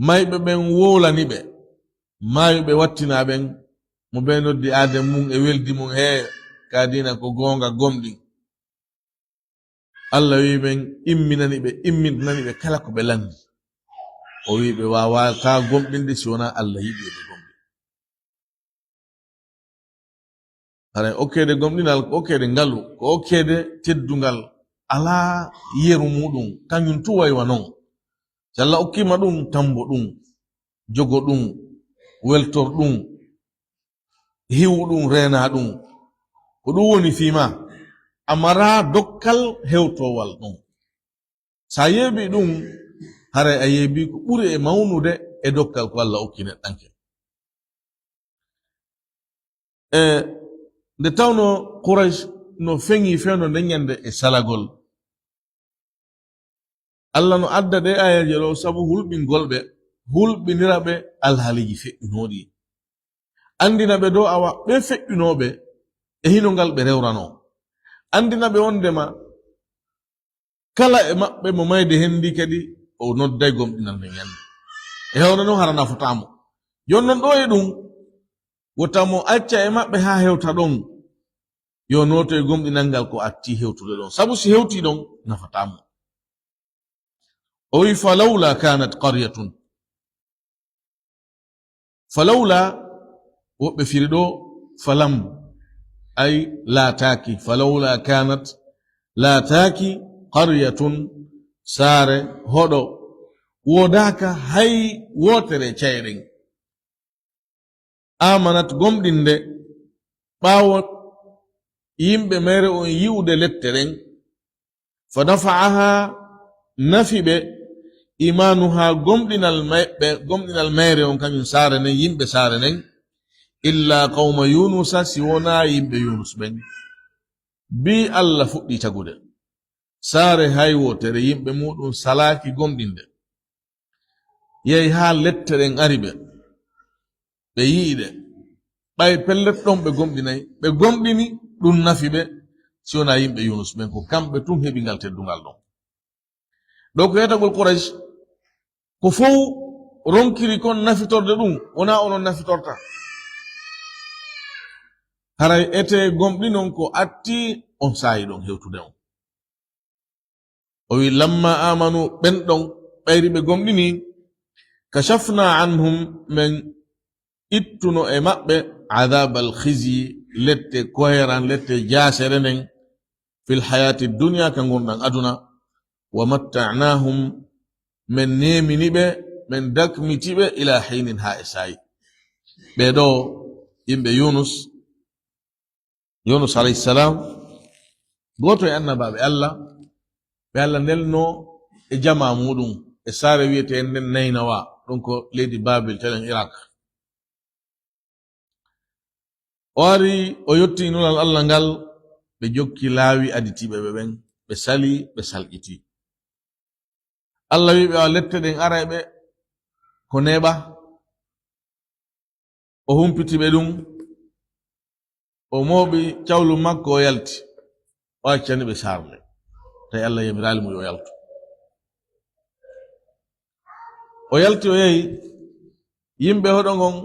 Mayɓe ɓen wolani ɓe, mayɓe wattina ɓen, mo ɓe noddi adem mum e weldi mum he kadina ko gonga gomɗin. Allah wi ɓen imminani ɓe kala ko ɓe landi. O wi ɓe wawata gomɗinde si wona Allah yiɗi ɓe gomɗi. Hara okkede gomɗinal ko okkede ngalu ko okkede teddungal ala yeru muɗum kañum tu waywa non. So Allah okkima ɗum tambo ɗum, jogo ɗum, weltor ɗum, hiwu ɗum, rena ɗum, ko ɗum woni fima amara dokkal hewtowal ɗum. Sa yebi ɗum hara a yebi ko ɓuri e mawnude e dokkal ko Allah okki neɗɗanke. Nde tawno Quraysh no feŋi fewno ndeñande e salagol, Allah no adda de ayaje ɗo sabu hulɓingolɓe hulɓiniraɓe alhaaliji feƴƴinoɗi, andina ɓe dow awa ɓe feƴƴunoɓe e hinongal ɓe rewrano, andina ɓe wondema kala e maɓɓe mo mayde hendi kadi o nodday gomɗinal nde ñande e hewna noon hara nafotamo. Jonnon ɗo e ɗum wotamo acca e maɓɓe ha hewta ɗon yo noto e gomɗinal ngal ko atti hewtude ɗon, sabu si hewti ɗon nafatamo. O wi falawla kanat qaryatun, falawla woɓɓe firi ɗo falam ay laataki, falawla kanat laataki qaryatun saare hoɗo wodaka hay wotere cayɗen amanat gomɗinde ɓawo yimɓe mere on yi'ude lette ɗen fa nafa'aha nafiɓe imanuha gomɗinal mere on kañum saare nden yimɓe saare nden illa qawma yunusa si wona yimɓe yunus ɓen. Bi Allah fuɗɗi tagude saare hay wotere yimɓe muɗum salaki gomɗinde, yehi ha lette ɗen ari ɓe yi'iɗe ɓay pellet ɗon ɓe gomɗinay, ɓe gomɗini ɗum nafi ɓe si wona yimɓe yunus ɓen ko kamɓe tun heɓi ngal teddungal ɗon. ɗo ko yetagol Quraysh ko fof ronkiri kon nafitorde ɗum wona onon nafitorta, haray ete gomɗinon ko atti on saayi ɗon hewtude on. O wi lamma amanu ɓen ɗon ɓayri ɓe gomɗini kashafna anhum men ittuno e maɓɓe adabal khizyi lette koheran lette jasere nden fil hayati dunya ka gonɗan aduna wa matta'nahum men neminiɓe men dakmitiɓe ila hinin ha e sayi. ɓeɗo yimɓe Yunus alayhi salam goto e annabaɓe Allah ɓe Allah nelno e jama muɗum e saare wiyete nden Naynawa ɗon ko leydi Babil telen Iraq. O ari o yetti nulal Allah ngal ɓe jokki laawi aditiɓe ɓe ɓen ɓe sali ɓe salƴiti. Allah wi ɓe wa lette ɗen ara ɓe ko neɓa, o humpiti ɓe ɗum, o mooɓi cawlu makko o yalti, o accani ɓe sarle tawi Allah yamirali mo yo yaltu. O yalti o yehi yimɓe hoɗo ngon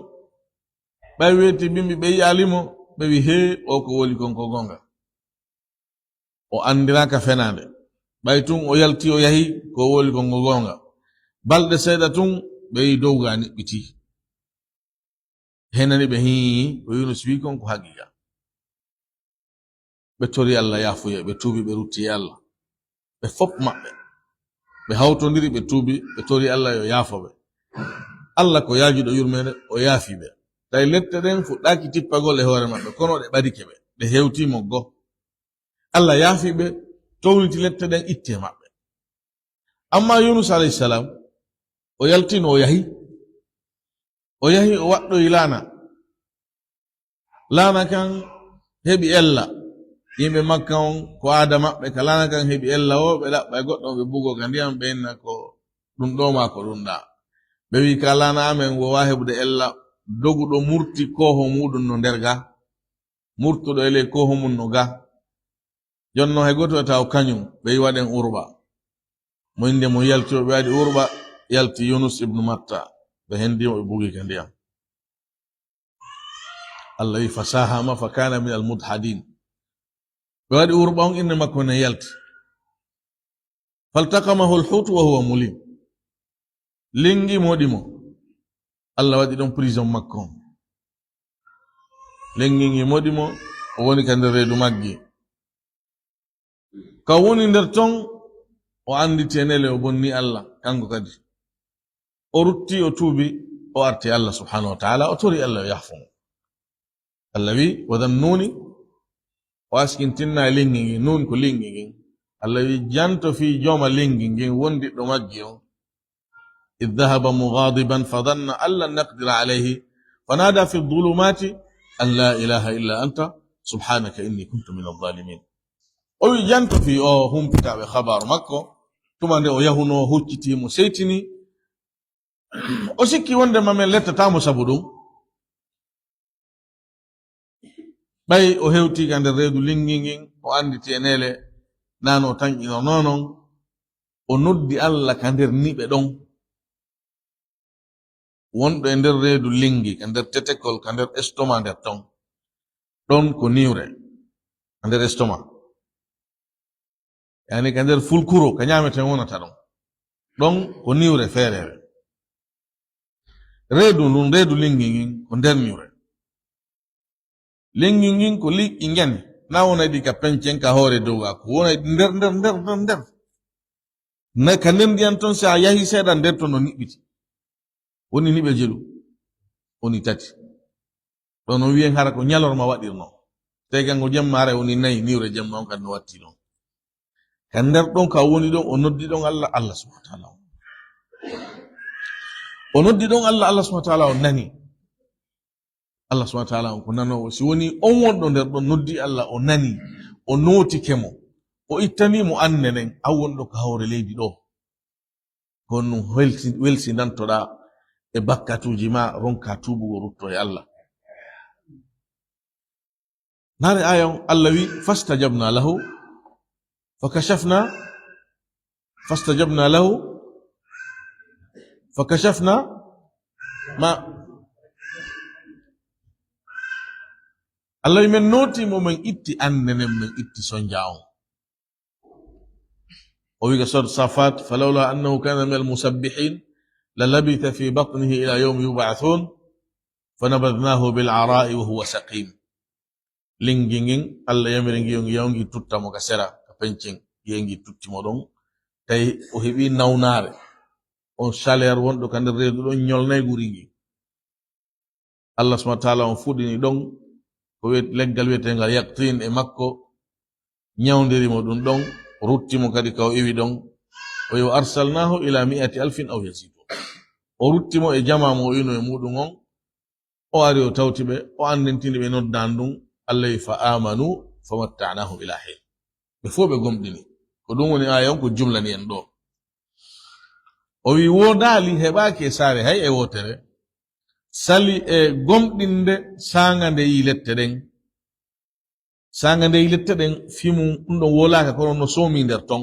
ɓay weeti bimbi ɓe yiyalimo ɓe wi he o ko woli kon ko gonga o andiraka fenande ɓay tun o yalti o yahi ko woli kon ko gonga balɗe seeɗa tun ɓe yi dowga niɓɓiti henani ɓe hii ko Yunus wi kon ko haqiqa ɓe tori Allah yafuye ɓe tuubi ɓe rutti Allah ɓe fop maɓɓe ɓe hawtodiri ɓe tuubi ɓe tori Allah yo yaafoɓe Allah ko yaajuɗo yurmede o yaafi ɓe tawi lette ɗen fuɗɗaki tippagol e hoore maɓɓe kono ɗe ɓarike ɓe ɗe hewtimo go Allah yaafi ɓe towniti lette ɗen itte maɓɓe amma Yunus alayhi salam o yaltino o yahi o waɗɗoyi laana kan heɓi ella yimɓe makka on ko aada maɓɓe ka laana kan heɓi ella o ɓe ɗaɓɓa e goɗɗo ɓe bugo ka ndiyam ɓe inna ko ɗum ɗo ma ko ɗum ɗa ɓe wi ka laana amen wowa heɓude ella doguɗo murti koho muɗum no nder ga murtuɗo ele koho mum no ga jonno hay goto e taw kañum ɓe yi waɗen urba mo inde mo yalti o ɓe waɗi urba yalti Yunus ibnu Matta ɓe hendimo ɓe bugi ka ndiyam Allah wi fasahama fa kana min al mudhadin ɓe waɗi urba on inde makko ne yalti faltakamahu lhutu wa huwa mulim lingi moɗimo Allah waɗi ɗon prison makko lengingi moɗimo o woni ka nder reedu maggi ka woni nder ton o andi tenele o bonni Allah kanko kadi o rutti o tuubi o arti Allah subhanahu wa ta'ala o tori Allah o yahfumo Allah wi wadhannuni o askintinna e lingi ngin nun ko lingi ngin Allah wi janto fi joma lingi ngin wondiɗɗo maggi on إذ ذهب مغاضبا فظن أن لن نقدر عليه فنادى في الظلمات أن لا إله إلا أنت سبحانك إني كنت من الظالمين o wi janto fi o humpitaɓe habaru makko tuma nde o yahuno huccitimo seytini o sikki wonde mamen lettatamo sabu ɗum ɓay o hewti ka nder reedu lingi ngin o andi tenele nan o tañƴino nonon o noddi Allah ka nder niɓe ɗon wonɗo e nder reedu lingi ka nder tetekol ka nder estoma nder ton ɗon ko niwre ka nder estoma yani ka nder fulkuro ka ñameten wonata ɗon ɗon ko niwre feerere reedu ndun reedu lingi ngin ko nder niwre lingi ngin ko liƴƴi ngeni na wonayɗi ka pencen ka hoore dow ga ko wonayɗi nder na ka nder ndiyan ton sa yahi seeɗa nder ton no niɓɓiti woni niɓe jelu woni tati ɗon on wiyen hara ko ñalorma waɗirno tawi kanko jemma ara woni nayi niwre jemma on kadi no watti ɗon ka nder ɗon ka woni ɗon o noddi ɗon Allah subhanahu wa ta'ala o noddi ɗon Allah subhanahu wa ta'ala o nani Allah subhanahu wa ta'ala on ko nanowo si woni on wonɗo nder ɗon noddi Allah o nani o notikemo o ittanimo annenen an wonɗo ka hawre leydi ɗo kono welsi nantoɗa e bakkatuji ma ronka tubugo rutto e Allah nare aya on Allah wi fastajabna lahu fakashafna ma Allah wi men notimo men itti annenen men itti sonja on o wi ga sod safat falawla annahu kana min almusabbihin للبث في بطنه إلى يوم يبعثون فنبذناه بالعراء وهو سقيم لينجين الله يمرنجي يونغي توتا مو كسرا كبنچين ينغي توتي مودون تاي او هبي ناونار on salaire wonɗo ka nder reedu ɗon ñolnay guringi Allah subhanahu wa ta'ala on fuɗini ɗon ko leggal wiyetengal yaqtin e makko ñawdirimo ɗum ɗon ruttimo kadi ka o iwi ɗon o yo arsalnahu ila 100,000 aw yazid o ruttimo e jama mo o ino e muɗum on o ari o tawtiɓe o andintini ɓe noddan ɗum Allah fa amanu famatta'nahu ila hin ɓe fo ɓe gomɗini ko ɗum woni aya on ko jumlani en ɗo o wi wodali heɓaki e saare hay e wotere sali e gomɗinde sanga nde yi lette ɗen fimu ɗum ɗon wolaka kono no somi nder ton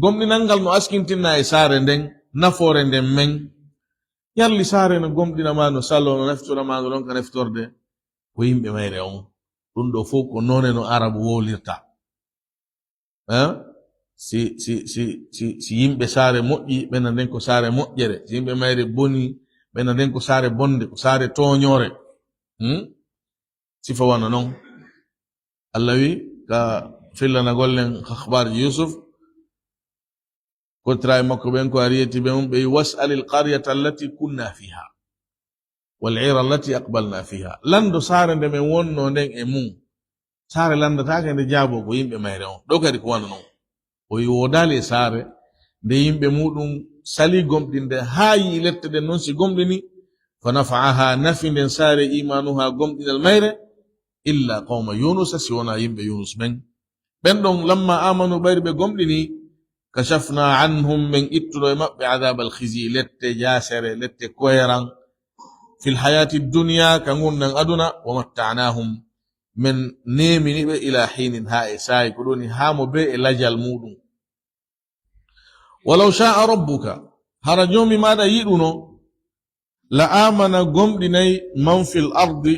gomɗinal ngal no askintinna e saare nden nafoore nden men yalli saare no gomɗinama no sallo no neftorama no ɗon ka neftorde ko yimɓe mayre on ɗum ɗo fof ko none no arabu wolirta. Si yimɓe saare moƴƴi ɓena nden ko saare moƴƴere, si yimɓe mayre boni ɓena nden ko saare bonde, ko saare toñore. Sifa wana non. Allah wi ka fillana gollen akhbarji Yusuf ko tray makko ɓen ko ariyeti ɓe mum ɓe was'alil qaryata allati kunna fiha wal 'ira allati aqbalna fiha. Lando saare nde men wonno nden e mum, saare landatake nde jaabo ko yimɓe mayre on. Ɗo kadi ko wana non. O wodali e saare nde yimɓe muɗum sali gomɗinde haa yi lette ɗen noon si gomɗini fa nafa'aha nafi nden saare imanuha gomɗinal mayre illa qawma yunusa si wona yimɓe yunus men ɓen ɗon lamma amanu ɓayri ɓe gomɗini kashafna anhum min ittuɗo e maɓɓe adabal khizi lette jasere lette koyeran fil hayati dunya ka gundan aduna wa matta'nahum min nemini ɓe ila hinin ha e sayi ko ɗoni ha mo be e lajal muɗum. Walau sha'a rabbuka hara jomi maɗa yiɗuno la amana gomɗinayi man fil ardi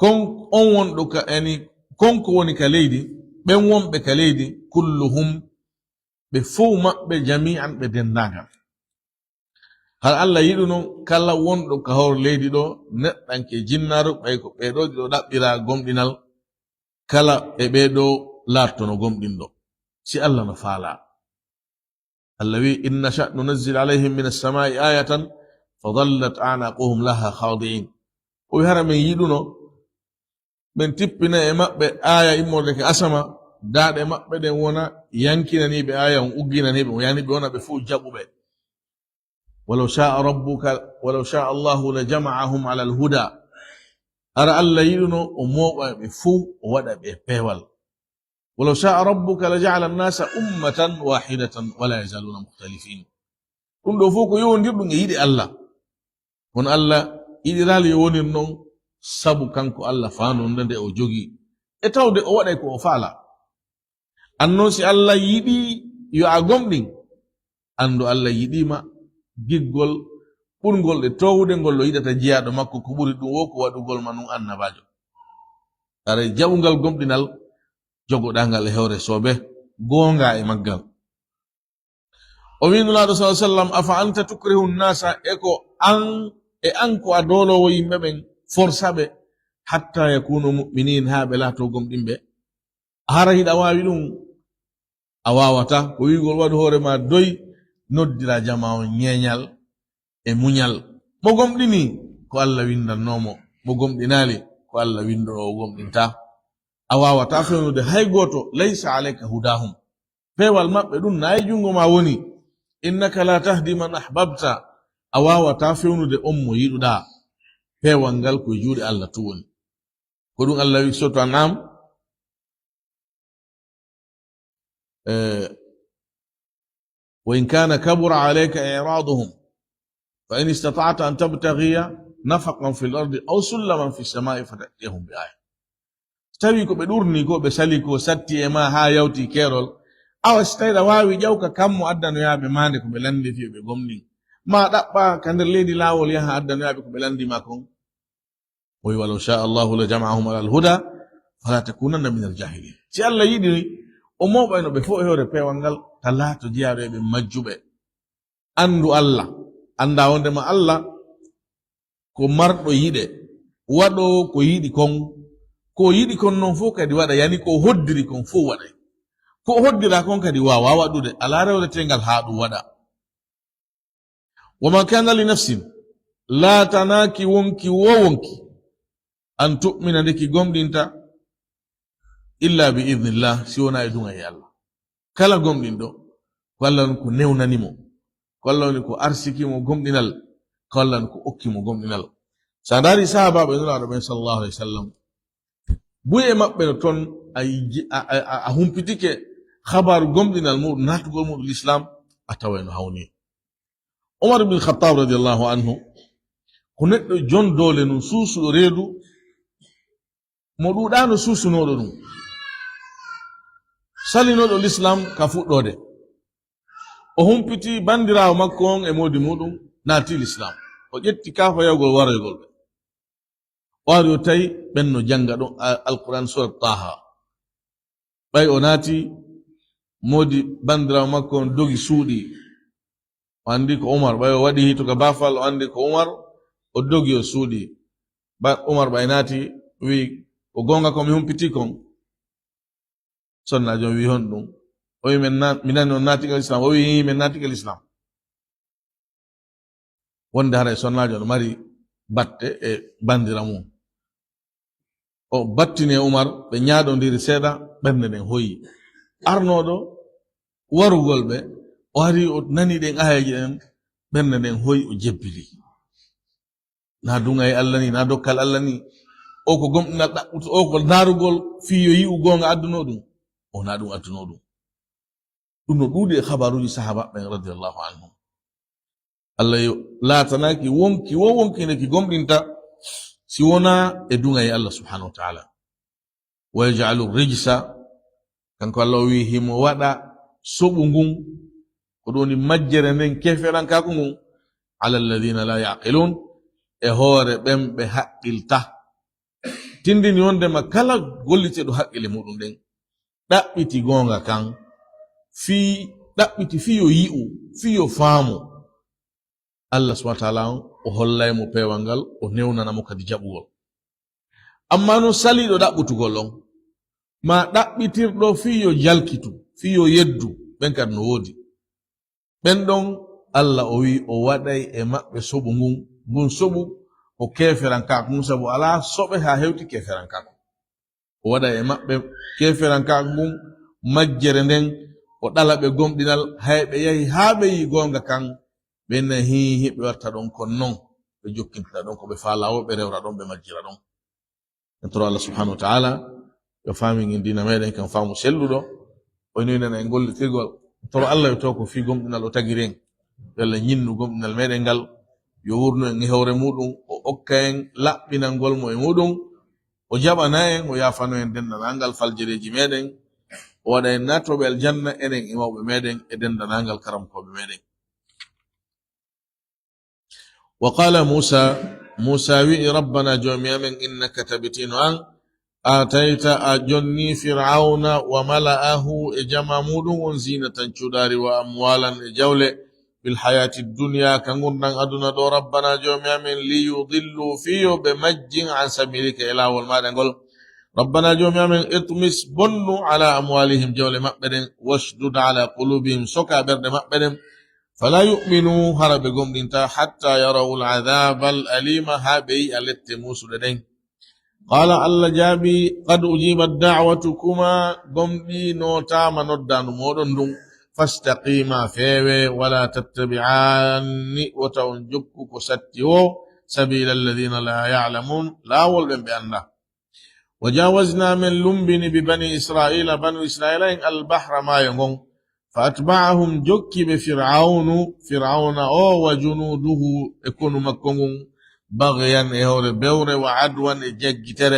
kon on wonɗo ka yani konko woni ka leydi ɓen wonɓe ka leydi kulluhum ɓe fof maɓɓe jami'an ɓe dendagal. har Allah yiɗuno kala wonɗo ka hor leydi ɗo neɗɗanke jinnaru ɓay ko ɓeɗo ɗo ɗaɓɓira gomɗinal kala e ɓeɗo lartono gomɗinɗo si Allah no faala. Allah wi inna sha nunazzil alayhim min as-sama'i ayatan fadallat a'naquhum laha khadi'in. O hara men yiɗuno men tippina e maɓɓe aya immorde ke asama daaɗe maɓɓe ɗen wona yankinaniɓe aya on ugginaniɓe o yani ɓe wona ɓe fuu jaɓuɓe. walau sha'a rabbuka walau sha'a Allahu la jama'ahum ala al-huda. Ara Allah yiɗuno o moɓa ɓe fuu o waɗa ɓe pewal. walau sha'a rabbuka la ja'ala an-nasa ummatan wahidatan wala yazaluna mukhtalifin. ɗum ɗo fuu ko yowondirɗum e yiɗi Allah kono Allah yiɗiral yo wonir non sabu kanko Allah faanonde nde o jogi e tawde o waɗay ko o faala. Annon si Allah yiɗi yo a gomɗin andu Allah yiɗima giggol ɓurgol e towde ngol o yiɗata jiyaɗo makko ko ɓuri ɗum wo ko waɗugol ma nun annabajo. Ara jaɓugal gomɗinal jogoɗangal e hewre soɓe gonga e maggal. O wi nulaɗo sallallahu alaihi wasallam afa anta tukrihu nnasa eko an ko a dolowo yimɓe ɓen forsaɓe hatta yakunu mu'minin ha ɓe laato gomɗinɓe. Hara hiɗa wawi ɗum a wawata ko wigol waɗu hoore ma doy noddira jama on ñeñal e muñal. Mo gomɗini ko Allah windannomo, mo gomɗinali ko Allah windono o gomɗinta. A wawata fewnude hay goto laysa alayka hudahum. Pewal maɓɓe ɗum nayi jungo ma woni. Innaka la tahdi man ahbabta. A wawata fewnude on mo yiɗuɗa. Pewal ngal ko juuɗe Allah tu woni. Ko ɗum Allah wi soto An'am وإن كان كبر عليك إعراضهم فإن استطعت أن تبتغي نفقا في الأرض أو سلما في السماء فتأتيهم بآية. tawi ko ɓe ɗurni ko ɓe sali ko satti e ma ha yawti kerol awa so tawi ɗa wawi ƴawka kammo addanoyaɓe mande ko ɓe landi fiyo ɓe gomni ma ɗaɓɓa ka nder leydi lawol yaha addanoyaɓe ko ɓe landima kon. o wi walau sha Allahu la jama'ahum ala al-huda fala takunanna min al-jahilin. si Allah yiɗi o moɓayno ɓe fof e hore pewal ngal talaato jiyaɗo e ɓe majjuɓe. Andu Allah anda wondema Allah ko marɗo yiɗe waɗo ko yiɗi kon ko yiɗi kon noon fof kadi waɗa yani ko hoddiri kon fof waɗay ko hoddira kon kadi wawa waɗude ala rewletengal ha ɗum waɗa. wama kana li nafsin laatanaki wonki wo wonki an tu'mina ndeki gomɗinta illa bi idnillah si wona e dunga e Allah. Kala gomɗinɗo ko Allah woni ko newnanimo ko Allah woni ko arsikimo gomɗinal ko Allah woni ko okkimo gomɗinal. sa dari sahabaɓe nuraɗo ɓen sallallahu alaihi wasallam buye maɓɓe no toon a humpitike habaru gomɗinal muɗum natugol muɗum l'islam a taway no hawni. Umar ibn Khattab radiyallahu anhu ko neɗɗo jon dole num suusuɗo reedu mo ɗuɗano suusunoɗo ɗum salinoɗo l'islam ka fuɗɗode o humpiti bandirawo makko on e modi muɗum naati l'islam o ƴetti kafa yawgol waroygol ɓe wari tay benno janga don alquran surat taha bay onati modi bandira makko dogi suudi andi ko umar bay wadi hito ka bafal andi ko umar o dogi o suudi ba umar baynati wi o gonga ko mi humpiti kon sonna jo wi hon dum o wi minan on nati kal islam o wi men nati kal islam wonde hara sonna jo mari batte e bandira mum o battine umar be nyaado ndiri seda bernde den hoyi arnodo warugol be o ari o nani den ayaji den bernde den hoyi o jebbili na dunga e Allah ni na dokkal Allah ni o ko gomdina dabbuto o ko darugol fiyo yi u gonga adduno dum o na dum adduno dum dum no duudi e khabaruji sahaba ben radiyallahu anhum Allah yo la tanaki wonki ne ki gomdinta si wona e dunga e Allah subhanahu wa ta'ala wa yaj'alu rijsa kanko Allah wi himo wada sobungun ko doni majjere nen keferan ka ko ngun ala alladhina la yaqilun e hore bembe haqqilta tindini wonde ma kala gollite do haqqile mudum den dabbiti gonga kan dabbiti fiyo yi'u fiyo faamu Allah subhanahu wa ta'ala o hollay mo pewangal o newnana mo kadi jabugol amma no salido dabbutugol on ma dabbitirdo fiyo jalkitu fiyo yeddu ben kad no wodi ben don Allah o wi o waday e mabbe sobu ngun sobu o keferan ka kun sabu ala sobe ha hewti keferan ka o waday e mabbe keferan ka ngun majjere den o dalabe gomdinal haybe yahi habe yi gonga kan ben hi be warta don kon non be jokkinta don ko be faalawo be rewra don be majjira don Notre Allah subhanahu wa ta'ala yo fami ngi dina meden kan famu selludo o ni nana ngol tigol to Allah yo to ko fi gomdinal o tagiren yalla nyinnu gomdinal meden gal yo wurno ngi hawre mudum o okkaen labbinangol mo e mudum o jabanaen o yafano en dendanangal faljereji meden o wada en natobe aljanna enen e mawbe meden e dendanangal karamkobe meden وقال موسى وي ربنا جوميا من إنك تبتين أن آتيت أجني فرعون وملأه إجمع مدون زينة شدار وأموالا جولة في الحياة الدنيا كنغنن أدنى دو ربنا جوميا من ليضلوا فيه بمج عن سبيلك إلى والمال نقول ربنا جوميا من اطمس بنوا على أموالهم جولة مقبل واشدد على قلوبهم سكا برد مقبل فلا يؤمنوا هربكم انت حتى يروا العذاب الأليم هابي الاتموس لدين قال الله جابي قد أجيبت دعوتكما قمدي نوتا مندان مودن فاستقيما فيوي ولا تتبعاني وتنجبك كستيو سبيل الذين لا يعلمون لا ولبن بأنه وجاوزنا من لنبن ببني إسرائيل بنو إسرائيل البحر ما ينغن فأتبعهم جكي فرعون أو وجنوده يكونوا مكون بغيا يهور بور وعدوا ججتر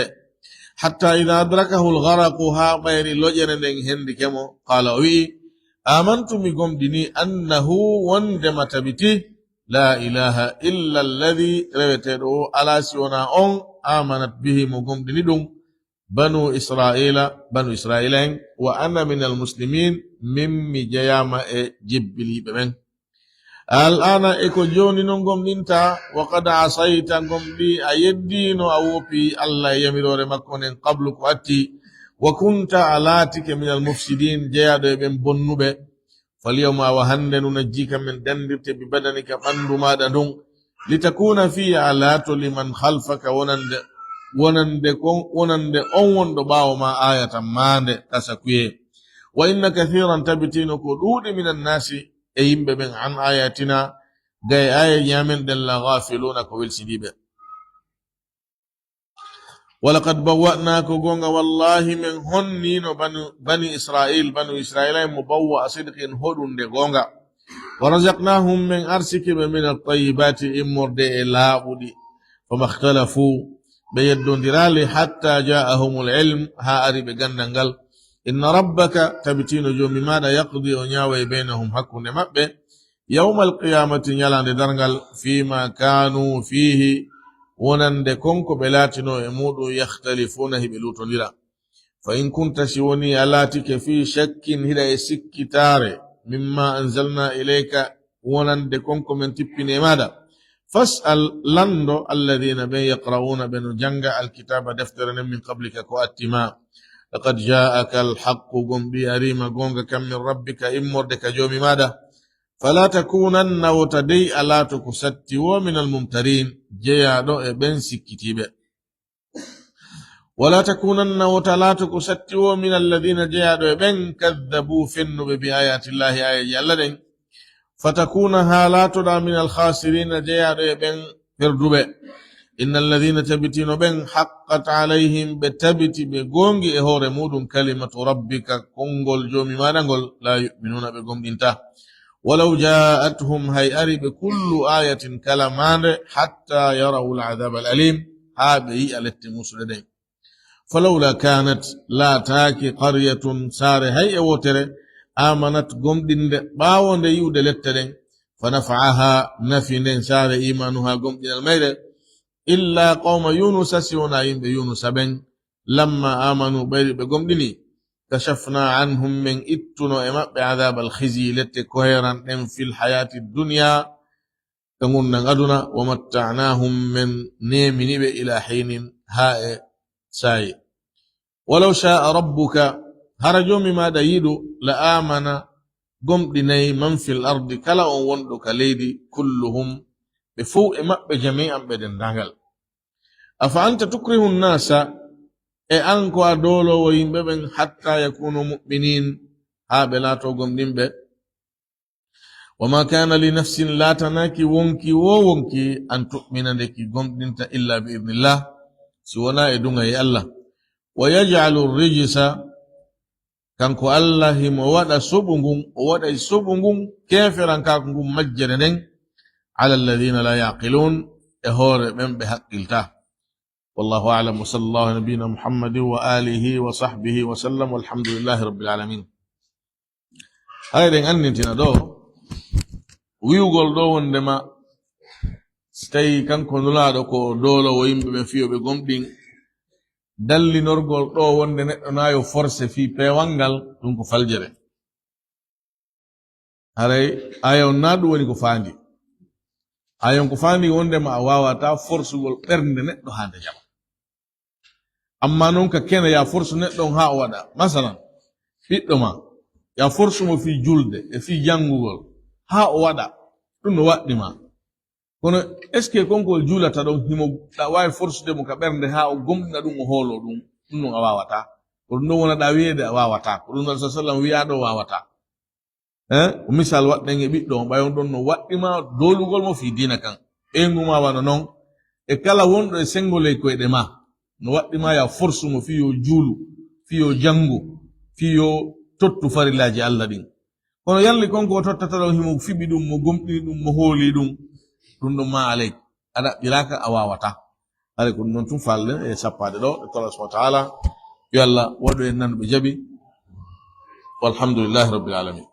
حتى إذا أدركه الغرق ها غير لجن هند كمو قال وي آمنتم بكم ديني أنه وندم تبتي لا إله إلا الذي رويته على سيونا آمنت به مكم ديني بنو إسرائيل وأنا من المسلمين ممي جياما جبلي بمن الآن إكو جوني نغم ننتا وقد عصيت نغم لي أيدين أوبي الله يميرور مكون قبلك واتي وكنت علاتك من المفسدين جياد بن بنوبة فاليوم وهند ننجيك من دندبت ببدنك فاندو ما دون لتكون في علات لمن خلفك wonande on wondo bawo ma ayatan mande tasakuye wa inna kathiran tabtinu ko duudi minan nasi e yimbe ben an ayatina gay aya yamen del la ghafiluna ko wel sidibe walaqad bawwa'na ko gonga wallahi min honni no bani israil mubawwa sidqin hodunde gonga wa razaqnahum min arsiki min at-tayyibati imurde laabudi fama ikhtalafu بيدون درالي حتى جاءهم العلم ها أري بجننجل إن ربك تبتين جو ماذا يقضي ونياوي بينهم حق نمبه يوم القيامة يلان درنجل فيما كانوا فيه wonande konko ɓe laatino e muɗum yahtalifuna hiɓe lutondira fa in kunta si woni a laatike fi shakkin hiɗa e sikkitare mimma anzalna ilayka wonande konko men tippini e maɗa fas'al lando alladhina ɓen yaqra'una ɓe no janga alkitaba deftere nden min qablika ko attima laqad ja'aka alhaqqu gomɓi arima gonga kam min rabbika immorde ka joomi maɗa fala takunanna wotadey alato ko satti wo min almumtarin jeyaɗo e ɓen sikkitiɓe wala takunanna wotalato ko satti wo min alladhina jeyaɗo e ɓen kaddabu fennuɓe bi ayatillahi ayaji allah ɗen fatakuna halatoɗa min alkhasirina jeyaɗo e ɓen perduɓe inna alladhina tabitino ɓen haqqat alayhim ɓe tabiti ɓe gongi e hoore muɗum kalimatu rabbika kongol joomi maɗa ngol la yu'minuna ɓe gomɗinta ولو جاءتهم هيئري بكل آية كلمان حتى يروا العذاب الأليم هذه الاتموس لديهم فلولا كانت لا تاكي قرية سار هيئ وتر آمنت قمدن باون يود لتدين فنفعها نفي سار إيمانها قمدن الميل إلا قوم يونس سيوناين بيونس بن لما آمنوا بقمدني كشفنا عنهم من اتنو اما بعذاب الخزي لتكوهرا في الحياة الدنيا كمنا غدنا ومتعناهم من نيمن إلى حين هاء ساي ولو شاء ربك هرجوا مما دايدو لآمن قم دني من في الأرض كلا وندك ليدي كلهم بفوء ما بجميعا بدن دانغل أفأنت تكره الناس e an ko a dolowo yimɓe ɓen hatta yakunu mu'minin ha ɓe laato gomɗinɓe wama kana li nafsin latanaki wonki wo wonki an tu'mina ndeki gomɗinta illa bi idnillah si wona e dunga e allah wa yaj'alu rijsa kanko allah himo waɗa suɓu ngun o waɗa suɓu ngun keferankaku ngun majjere nden ala alladhina la yaqilun e hoore ɓen ɓe haqqilta والله أعلم وصلى الله على نبينا محمد وآله وصحبه وسلم والحمد لله رب العالمين هاي أنتنا دو ويقول دو عندما stay kan konulaɗo ko dolo wo yimɓe ɓe fiyoɓe gomɗin dallinorgol ɗo wonde neɗɗo nayo forcé fi pewal ɗum ko faljere haray ayon na ɗum woni ko fandi ayon ko fandi wondema a wawata forcegol ɓernde neɗɗo hande jama amma non ka kena ya force neɗɗon ha o waɗa masalan ɓiɗɗo ma ya force mo fi julde e fi jangugol ha o waɗa ɗum no waɗɗima kono est ce que konkol julata ɗon himo ɗa wawi force de mo ka ɓernde ha o gomɗina ɗum o hoolo ɗum ɗum non a wawata ko ɗum ɗon wonaɗa wiide a wawata ko ɗum nabi sallam wiyaɗo wawata o misal waɗɗen e ɓiɗɗo ɓayon ɗon no waɗɗima dolugol mo fi dina kan ɓeyguma wano noon e kala wonɗo e sengoley koyɗe ma no waɗɗima ya force mo fiyo juulu fiyo jangu fiyo tottu farillaji allah ɗin kono yalli konko o tottata ɗon himo fiɓi ɗum mo gomɗini ɗum mo hooli ɗum ɗum ɗon ma alay a ɗaɓɓiraka a wawata ala ko ɗum noon tum falle e sappade ɗo e tolah subahana taala yo allah waɗu en nanɓe jaaɓi walhamdulillahi rabbil alamin